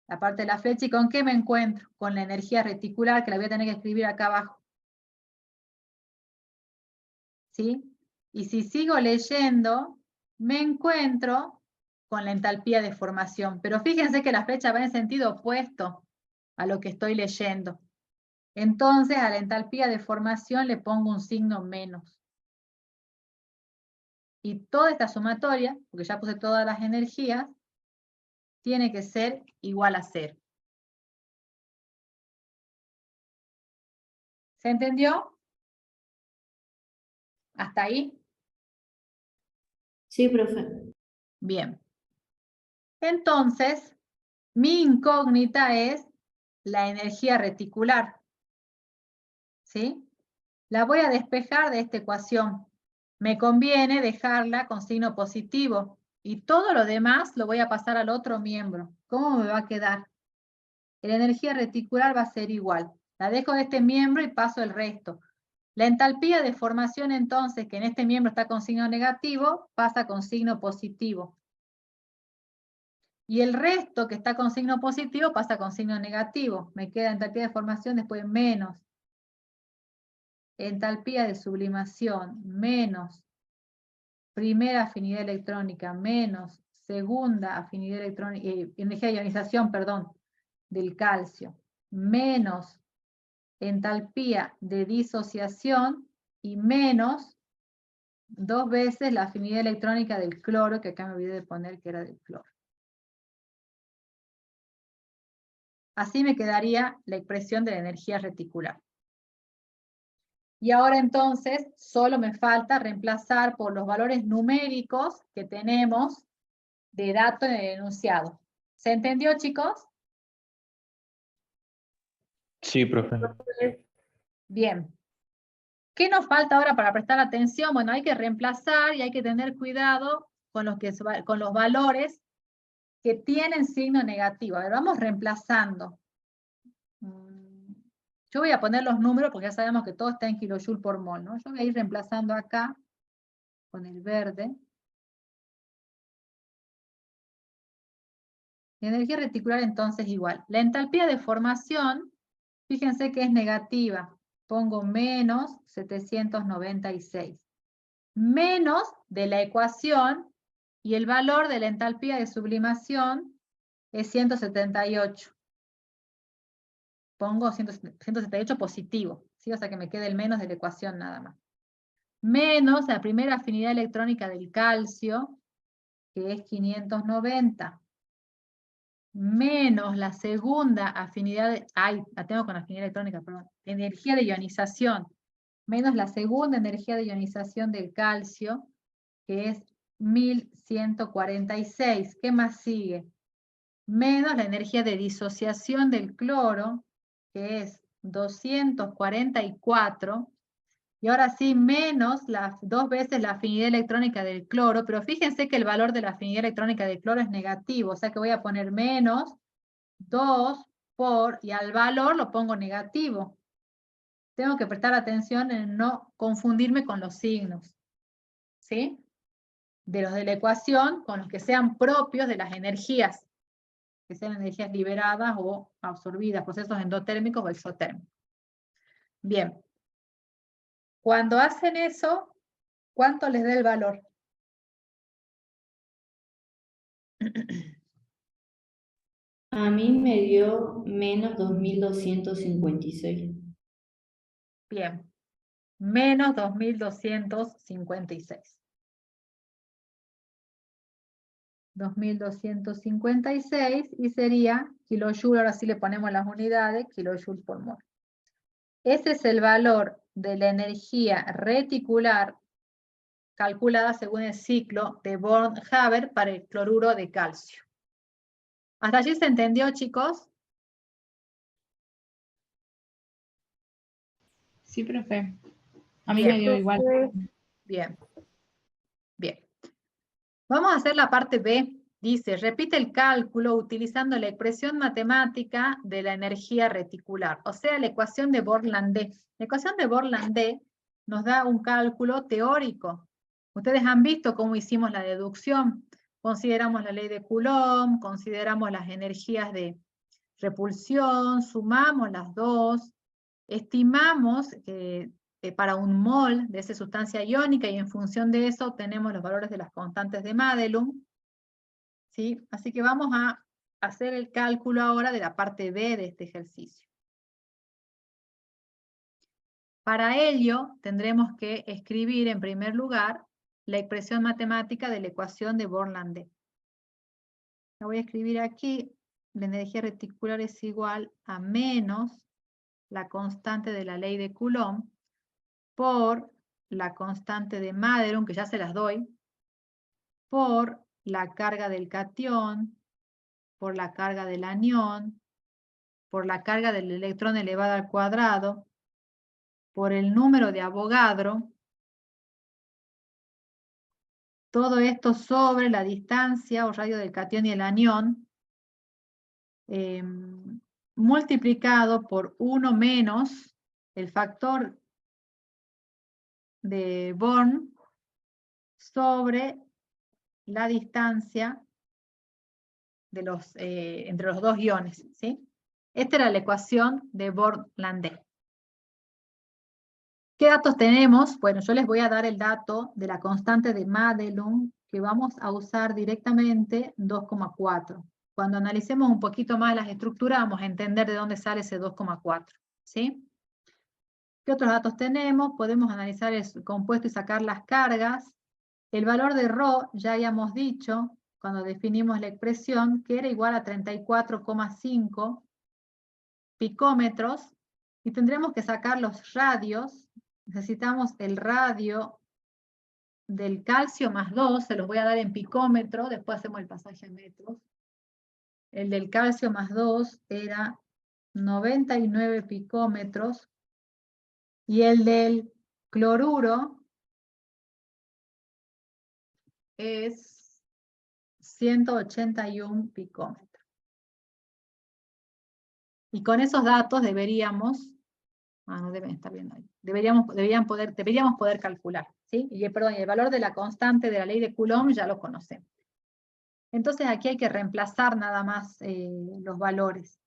la parte de la flecha. ¿Y con qué me encuentro? Con la energía reticular, que la voy a tener que escribir acá abajo. ¿Sí? Y si sigo leyendo, me encuentro con la entalpía de formación. Pero fíjense que la flecha va en sentido opuesto a lo que estoy leyendo. Entonces a la entalpía de formación le pongo un signo menos. Y toda esta sumatoria, porque ya puse todas las energías, tiene que ser igual a 0. ¿Se entendió? ¿Hasta ahí?
Sí, profe.
Bien. Entonces, mi incógnita es la energía reticular. ¿Sí? La voy a despejar de esta ecuación. Me conviene dejarla con signo positivo. Y todo lo demás lo voy a pasar al otro miembro. ¿Cómo me va a quedar? La energía reticular va a ser igual. La dejo de este miembro y paso el resto. La entalpía de formación entonces, que en este miembro está con signo negativo, pasa con signo positivo. Y el resto que está con signo positivo pasa con signo negativo. Me queda entalpía de formación después menos. Entalpía de sublimación menos. Primera afinidad electrónica menos. Segunda afinidad electrónica, energía de ionización, perdón, del calcio. Menos entalpía de disociación y menos 2 veces la afinidad electrónica del cloro, que acá me olvidé de poner que era del cloro. Así me quedaría la expresión de la energía reticular. Y ahora entonces solo me falta reemplazar por los valores numéricos que tenemos de dato en el enunciado. ¿Se entendió, chicos?
Sí, profe.
Bien. ¿Qué nos falta ahora para prestar atención? Bueno, hay que reemplazar y hay que tener cuidado con los valores que tienen signo negativo. A ver, vamos reemplazando. Yo voy a poner los números porque ya sabemos que todo está en kilojoule por mol, ¿no? Yo voy a ir reemplazando acá con el verde. La energía reticular entonces igual. La entalpía de formación, fíjense que es negativa. Pongo menos 796. Menos de la ecuación, y el valor de la entalpía de sublimación es 178. Pongo 178 positivo, ¿sí? O sea que me quede el menos de la ecuación nada más. Menos la primera afinidad electrónica del calcio, que es 590. menos la segunda afinidad, la tengo con afinidad electrónica, perdón, energía de ionización, menos la segunda energía de ionización del calcio, que es 1146. ¿Qué más sigue? Menos la energía de disociación del cloro, que es 244. Y ahora sí, menos las 2 veces la afinidad electrónica del cloro, pero fíjense que el valor de la afinidad electrónica del cloro es negativo, o sea que voy a poner menos 2 por, y al valor lo pongo negativo. Tengo que prestar atención en no confundirme con los signos, ¿sí? De los de la ecuación con los que sean propios de las energías, que sean energías liberadas o absorbidas, procesos endotérmicos o exotérmicos. Bien. Cuando hacen eso, ¿cuánto les da el valor?
A mí me dio menos 2256.
Bien. Menos 2256. 2256 y sería kilojoule, ahora sí le ponemos las unidades, kilojoules por mol. Ese es el valor de la energía reticular calculada según el ciclo de Born-Haber para el cloruro de calcio. ¿Hasta allí se entendió, chicos?
Sí, profe. A mí
Bien.
me dio igual.
Bien. Bien. Vamos a hacer la parte B. Dice, repite el cálculo utilizando la expresión matemática de la energía reticular, o sea, la ecuación de Born-Landé. La ecuación de Born-Landé nos da un cálculo teórico. Ustedes han visto cómo hicimos la deducción. Consideramos la ley de Coulomb, consideramos las energías de repulsión, sumamos las dos, estimamos para un mol de esa sustancia iónica y en función de eso obtenemos los valores de las constantes de Madelung. ¿Sí? Así que vamos a hacer el cálculo ahora de la parte B de este ejercicio. Para ello tendremos que escribir en primer lugar la expresión matemática de la ecuación de Born-Landé. La voy a escribir aquí. La energía reticular es igual a menos la constante de la ley de Coulomb por la constante de Madelung, que ya se las doy, por la carga del catión, por la carga del anión, por la carga del electrón elevado al cuadrado, por el número de Avogadro, todo esto sobre la distancia o radio del catión y el anión, multiplicado por 1 menos el factor de Born sobre la distancia de entre los dos iones, ¿sí? Esta era la ecuación de Born-Landé. ¿Qué datos tenemos? Bueno, yo les voy a dar el dato de la constante de Madelung, que vamos a usar directamente 2,4. Cuando analicemos un poquito más las estructuras, vamos a entender de dónde sale ese 2,4, ¿sí? ¿Qué otros datos tenemos? Podemos analizar el compuesto y sacar las cargas. El valor de ρ, ya habíamos dicho, cuando definimos la expresión, que era igual a 34,5 picómetros, y tendremos que sacar los radios. Necesitamos el radio del calcio más 2, se los voy a dar en picómetro, después hacemos el pasaje a metros. El del calcio más 2 era 99 picómetros, y el del cloruro es 181 picómetros. Y con esos datos deberíamos, no deben estar viendo ahí, deberíamos poder calcular, ¿sí? Y el valor de la constante de la ley de Coulomb ya lo conocemos. Entonces aquí hay que reemplazar nada más los valores.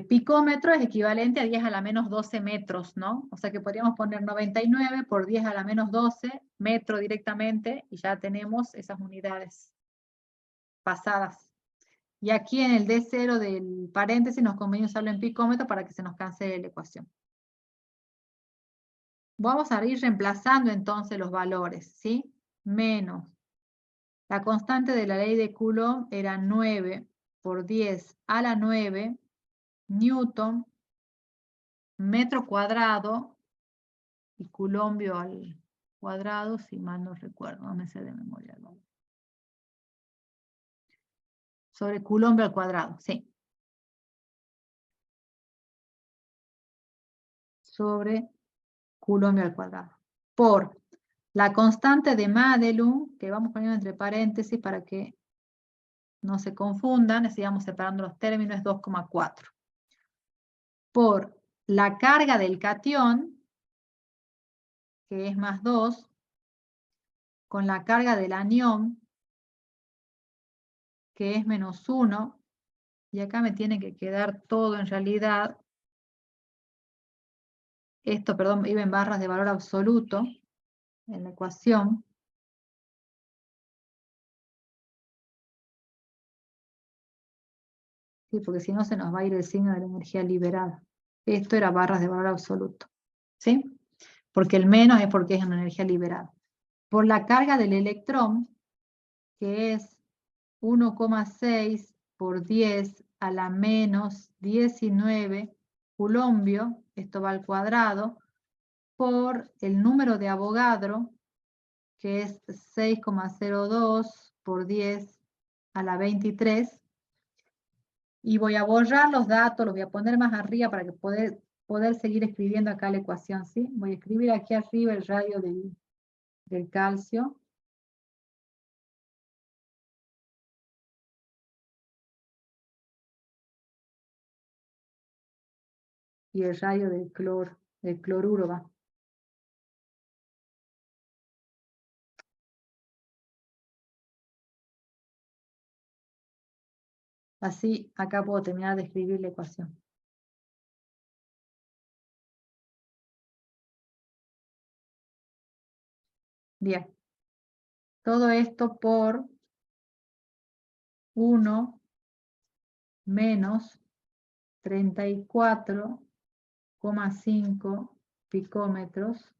Picómetro es equivalente a 10 a la menos 12 metros, ¿no? O sea que podríamos poner 99 por 10 a la menos 12, metro directamente, y ya tenemos esas unidades pasadas. Y aquí en el D0 del paréntesis nos conviene usarlo en picómetro para que se nos cancele la ecuación. Vamos a ir reemplazando entonces los valores, ¿sí? Menos La constante de la ley de Coulomb era 9 por 10 a la 9 newton metro cuadrado y coulombio al cuadrado, si mal no recuerdo, no me sé de memoria. ¿No? Sobre coulombio al cuadrado, sí. Sobre coulombio al cuadrado. Por la constante de Madelung, que vamos poniendo entre paréntesis para que no se confundan, así vamos separando los términos, es 2,4. Por la carga del catión, que es más 2, con la carga del anión, que es menos 1, y acá me tiene que quedar todo en realidad, esto, perdón, iba en barras de valor absoluto, en la ecuación. Sí, porque si no se nos va a ir el signo de la energía liberada. Esto era barras de valor absoluto. ¿Sí? Porque el menos es porque es una energía liberada. Por la carga del electrón, que es 1,6 por 10 a la menos 19 coulombio, esto va al cuadrado, por el número de Avogadro, que es 6,02 por 10 a la 23, y voy a borrar los datos, los voy a poner más arriba para que poder seguir escribiendo acá la ecuación, ¿sí? Voy a escribir aquí arriba el radio del calcio. Y el radio del cloruro va. Así, acá puedo terminar de escribir la ecuación. Bien. Todo esto por 1 menos 34,5 picómetros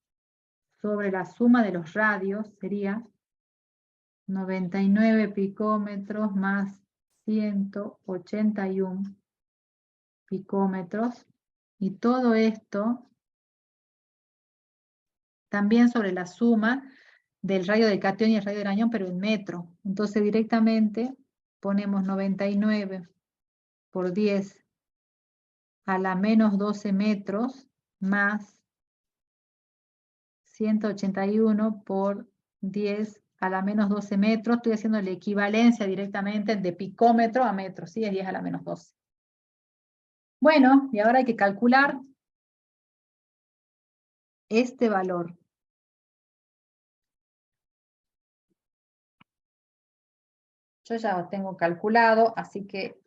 sobre la suma de los radios sería 99 picómetros más 181 picómetros. Y todo esto también sobre la suma del radio del catión y el radio del anión, pero en metro. Entonces directamente ponemos 99 por 10 a la menos 12 metros más 181 por 10 a la menos 12 metros. Estoy haciendo la equivalencia directamente de picómetro a metro, ¿sí? Es 10 a la menos 12. Bueno, y ahora hay que calcular este valor. Yo ya lo tengo calculado, así que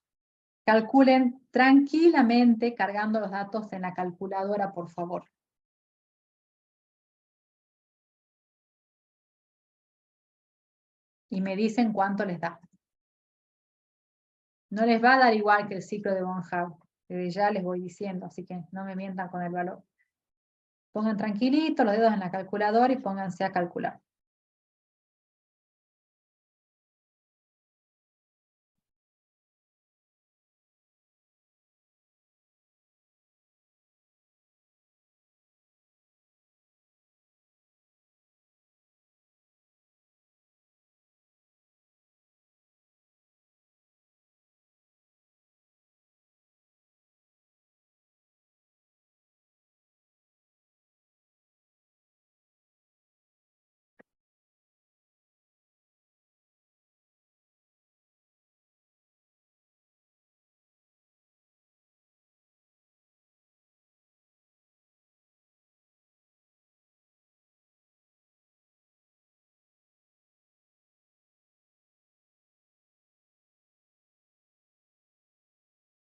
calculen tranquilamente cargando los datos en la calculadora, por favor. Y me dicen cuánto les da. No les va a dar igual que el ciclo de Von Haupt, ya les voy diciendo, así que no me mientan con el valor. Pongan tranquilito los dedos en la calculadora y pónganse a calcular.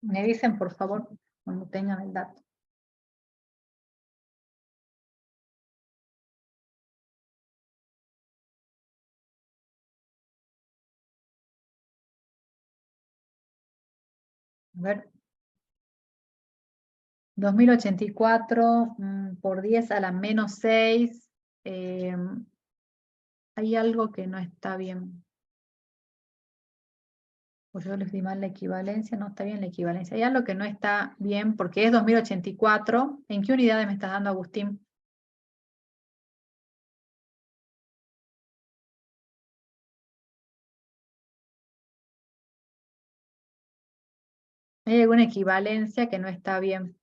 Me dicen, por favor, cuando tengan el dato. A ver. 2084 por 10 a la menos 6. Hay algo que no está bien. Pues yo les di mal la equivalencia, no está bien la equivalencia. Hay algo que no está bien porque es 2084. ¿En qué unidades me estás dando, Agustín? Hay alguna equivalencia que no está bien.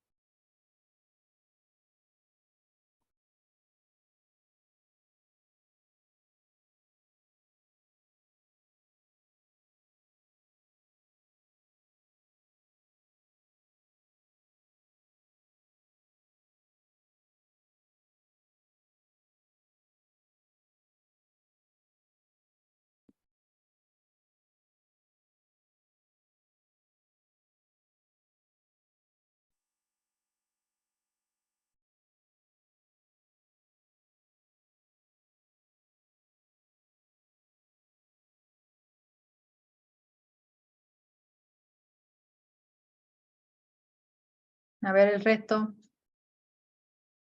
A ver el resto.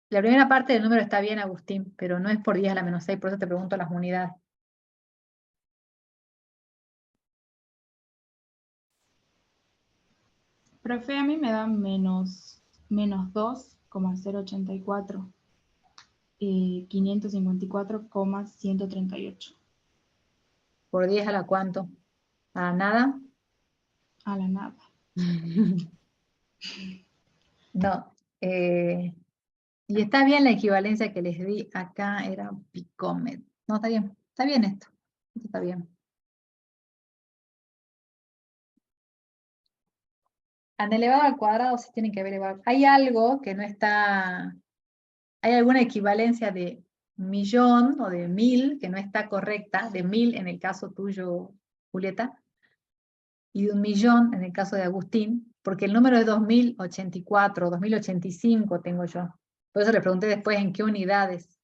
La primera parte del número está bien, Agustín, pero no es por 10 a la menos 6, por eso te pregunto las unidades.
Profe, a mí me da menos 2,084, 554,138.
¿Por 10 a la cuánto? ¿A nada?
A la nada.
No. Y está bien la equivalencia que les di acá, era picomet. No, está bien esto. Esto está bien. Al elevado al cuadrado se tiene que haber elevado. Hay algo que no está, hay alguna equivalencia de 1.000.000 o de 1.000 que no está correcta, de 1.000 en el caso tuyo, Julieta, y de 1.000.000 en el caso de Agustín, porque el número es 2084, 2085 tengo yo. Por eso le pregunté después en qué unidades.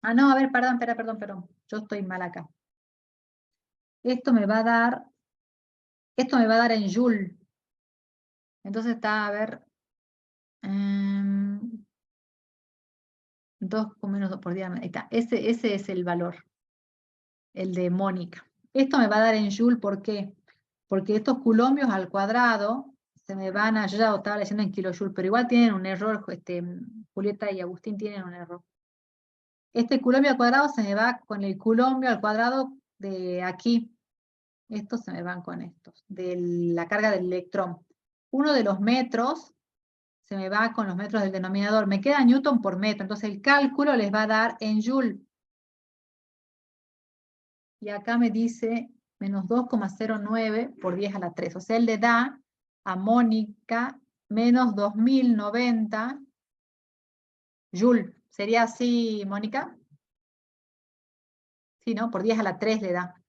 Ah, no, a ver, perdón. Yo estoy mal acá. Esto me va a dar en Joule. Entonces está, a ver, 2 con menos 2 por día. Ahí está. Ese es el valor, el de Mónica. Esto me va a dar en Joule, ¿por qué? Porque estos culombios al cuadrado se me van a, yo ya lo estaba leyendo en kilojoule, pero igual tienen un error, Julieta y Agustín tienen un error. Este culombio al cuadrado se me va con el culombio al cuadrado de aquí. Estos se me van con estos, de la carga del electrón. Uno de los metros se me va con los metros del denominador. Me queda newton por metro, entonces el cálculo les va a dar en joule. Y acá me dice menos 2,09 por 10 a la 3. O sea, él le da a Mónica menos 2090 joule. ¿Sería así, Mónica? Sí, ¿no? Por 10 a la 3 le da.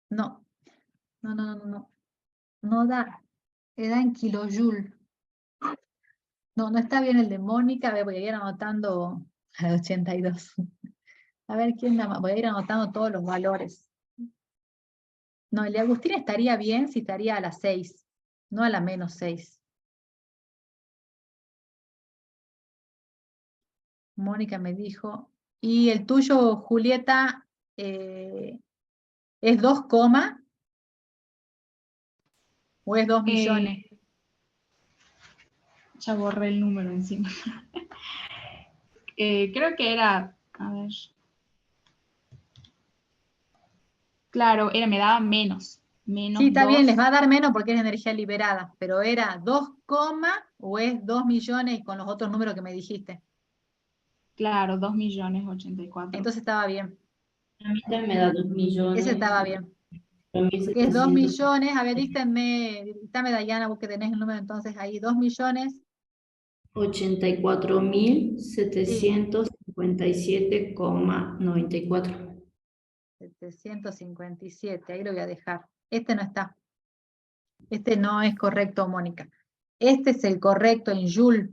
No. No da. Le da en kilojoule. No, no está bien el de Mónica. A ver, voy a ir anotando a 82. A ver quién da más. Voy a ir anotando todos los valores. No, el de Agustín estaría bien si estaría a la 6, no a la menos 6. Mónica me dijo. ¿Y el tuyo, Julieta, es 2, o es 2 millones?
Ya borré el número encima. Creo que era, a ver. Claro, me daba menos.
Sí, está
2.
bien, les va a dar menos porque es energía liberada, pero era 2, o es 2 millones con los otros números que me dijiste.
Claro, 2.084.000.
Entonces estaba bien.
A mí también me da 2 millones.
Ese estaba bien. Porque es 2 millones, a ver, dame Dayana, vos que tenés el número entonces ahí, 2 millones.
84.757,94.
757, ahí lo voy a dejar. Este no está. Este no es correcto, Mónica. Este es el correcto en joule.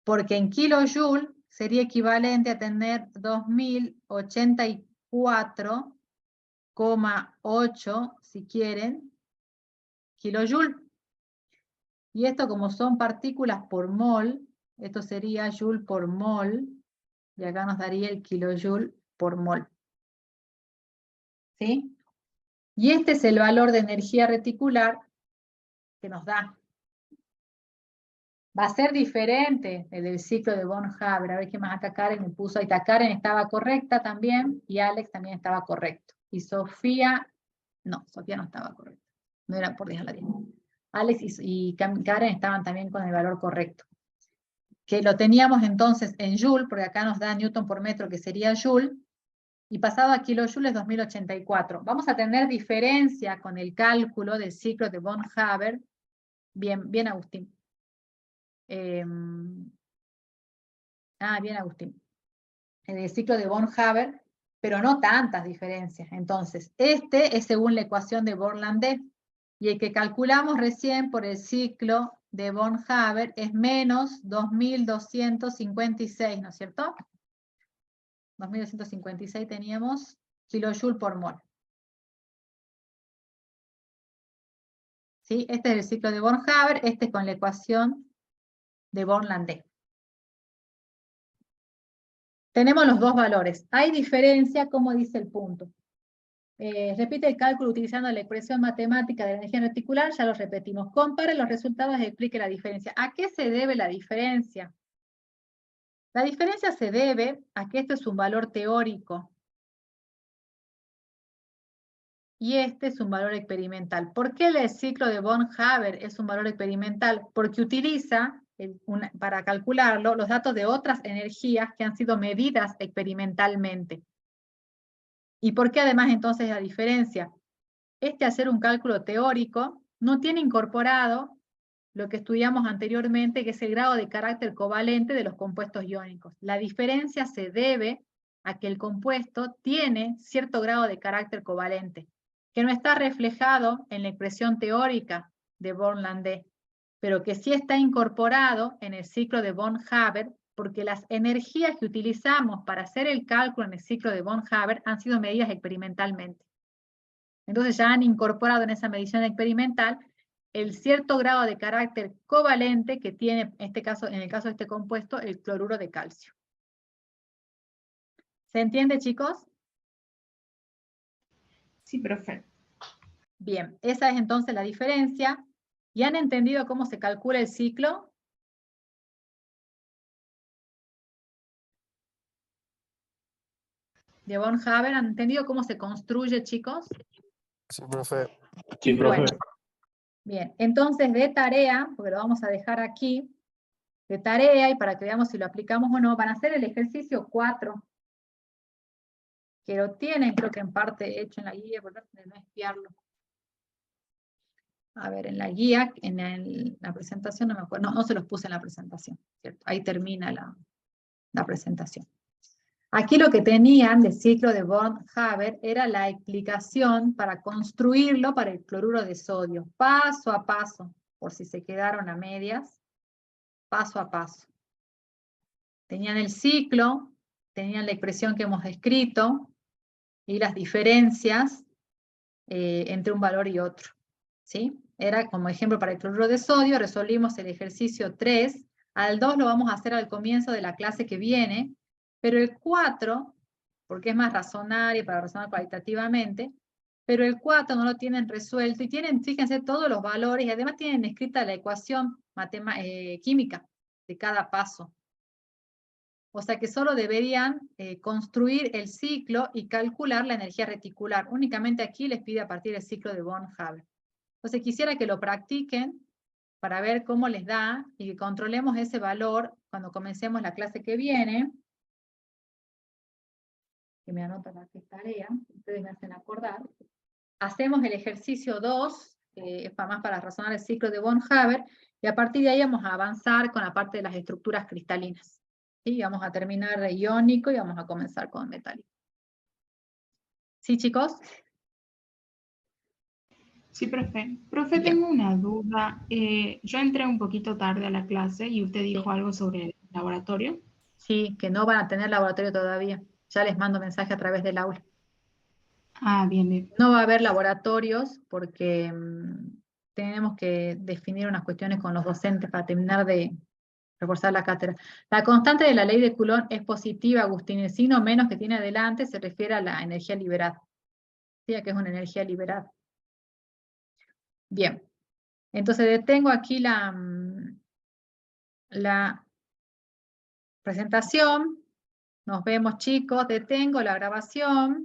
Porque en kilojoule sería equivalente a tener 2084,8, si quieren, kilojoule. Y esto, como son partículas por mol, esto sería joule por mol, y acá nos daría el kilojoule por mol. ¿Sí? Y este es el valor de energía reticular que nos da. Va a ser diferente el del ciclo de von Haber. A ver qué más acá Karen me puso. Ahí está, Karen estaba correcta también, y Alex también estaba correcto. Y Sofía, no, Sofía no estaba correcta. No era por dejarla bien. Alex y Karen estaban también con el valor correcto. Que lo teníamos entonces en Joule, porque acá nos da Newton por metro, que sería Joule, y pasado a kilojoules es 2084. Vamos a tener diferencia con el cálculo del ciclo de von Haber. Bien, bien Agustín. Bien Agustín. En el ciclo de von Haber, pero no tantas diferencias. Entonces, este es según la ecuación de Born-Landé, y el que calculamos recién por el ciclo de von Haber es menos 2256, ¿no es cierto? 2256 teníamos kilojoule por mol. ¿Sí? Este es el ciclo de von Haber, este con la ecuación de Born-Landé. Tenemos los dos valores. Hay diferencia, como dice el punto. Repite el cálculo utilizando la expresión matemática de la energía reticular, ya lo repetimos. Compare los resultados y explique la diferencia. ¿A qué se debe la diferencia? La diferencia se debe a que este es un valor teórico y este es un valor experimental. ¿Por qué el ciclo de von Haber es un valor experimental? Porque utiliza, para calcularlo, los datos de otras energías que han sido medidas experimentalmente. ¿Y por qué además entonces la diferencia? Hacer un cálculo teórico no tiene incorporado lo que estudiamos anteriormente, que es el grado de carácter covalente de los compuestos iónicos. La diferencia se debe a que el compuesto tiene cierto grado de carácter covalente, que no está reflejado en la expresión teórica de Born-Landé, pero que sí está incorporado en el ciclo de von Haber, porque las energías que utilizamos para hacer el cálculo en el ciclo de von Haber han sido medidas experimentalmente. Entonces ya han incorporado en esa medición experimental el cierto grado de carácter covalente que tiene, en el caso de este compuesto, el cloruro de calcio. ¿Se entiende, chicos?
Sí, profe.
Bien, esa es entonces la diferencia. ¿Y han entendido cómo se calcula el ciclo? De von Haber, ¿han entendido cómo se construye, chicos?
Sí, profe.
Sí, profe.
Bueno, bien, entonces de tarea, porque lo vamos a dejar aquí, de tarea, y para que veamos si lo aplicamos o no, van a hacer el ejercicio 4, que lo tienen, creo que en parte hecho en la guía, por no espiarlo. A ver, en la guía, en la presentación, no me acuerdo, no se los puse en la presentación, ¿cierto? Ahí termina la presentación. Aquí lo que tenían del ciclo de von Haber era la explicación para construirlo para el cloruro de sodio, paso a paso, por si se quedaron a medias, paso a paso. Tenían el ciclo, tenían la expresión que hemos descrito, y las diferencias entre un valor y otro, ¿sí? Era como ejemplo para el cloruro de sodio, resolvimos el ejercicio 3, al 2 lo vamos a hacer al comienzo de la clase que viene, pero el 4, porque es más razonar para razonar cualitativamente, pero el 4 no lo tienen resuelto, y tienen, fíjense, todos los valores, y además tienen escrita la ecuación química de cada paso. O sea que solo deberían construir el ciclo y calcular la energía reticular. Únicamente aquí les pide a partir del ciclo de von Haber. Entonces quisiera que lo practiquen para ver cómo les da y que controlemos ese valor cuando comencemos la clase que viene. Que me anotan aquí tarea, ustedes me hacen acordar. Hacemos el ejercicio 2, es más para razonar el ciclo de von Haber, y a partir de ahí vamos a avanzar con la parte de las estructuras cristalinas. ¿Sí? Vamos a terminar iónico y vamos a comenzar con metálico. ¿Sí, chicos?
Sí, profe. Profe,
Bien.
tengo una duda. Yo entré un poquito tarde a la clase y usted dijo algo sobre el laboratorio.
Sí, que no van a tener laboratorio todavía. Ya les mando mensaje a través del aula.
Ah, bien, bien.
No va a haber laboratorios porque tenemos que definir unas cuestiones con los docentes para terminar de reforzar la cátedra. La constante de la ley de Coulomb es positiva, Agustín. El signo menos que tiene adelante se refiere a la energía liberada. ¿sí? Que es una energía liberada. Bien, entonces detengo aquí la presentación. Nos vemos, chicos, detengo la grabación.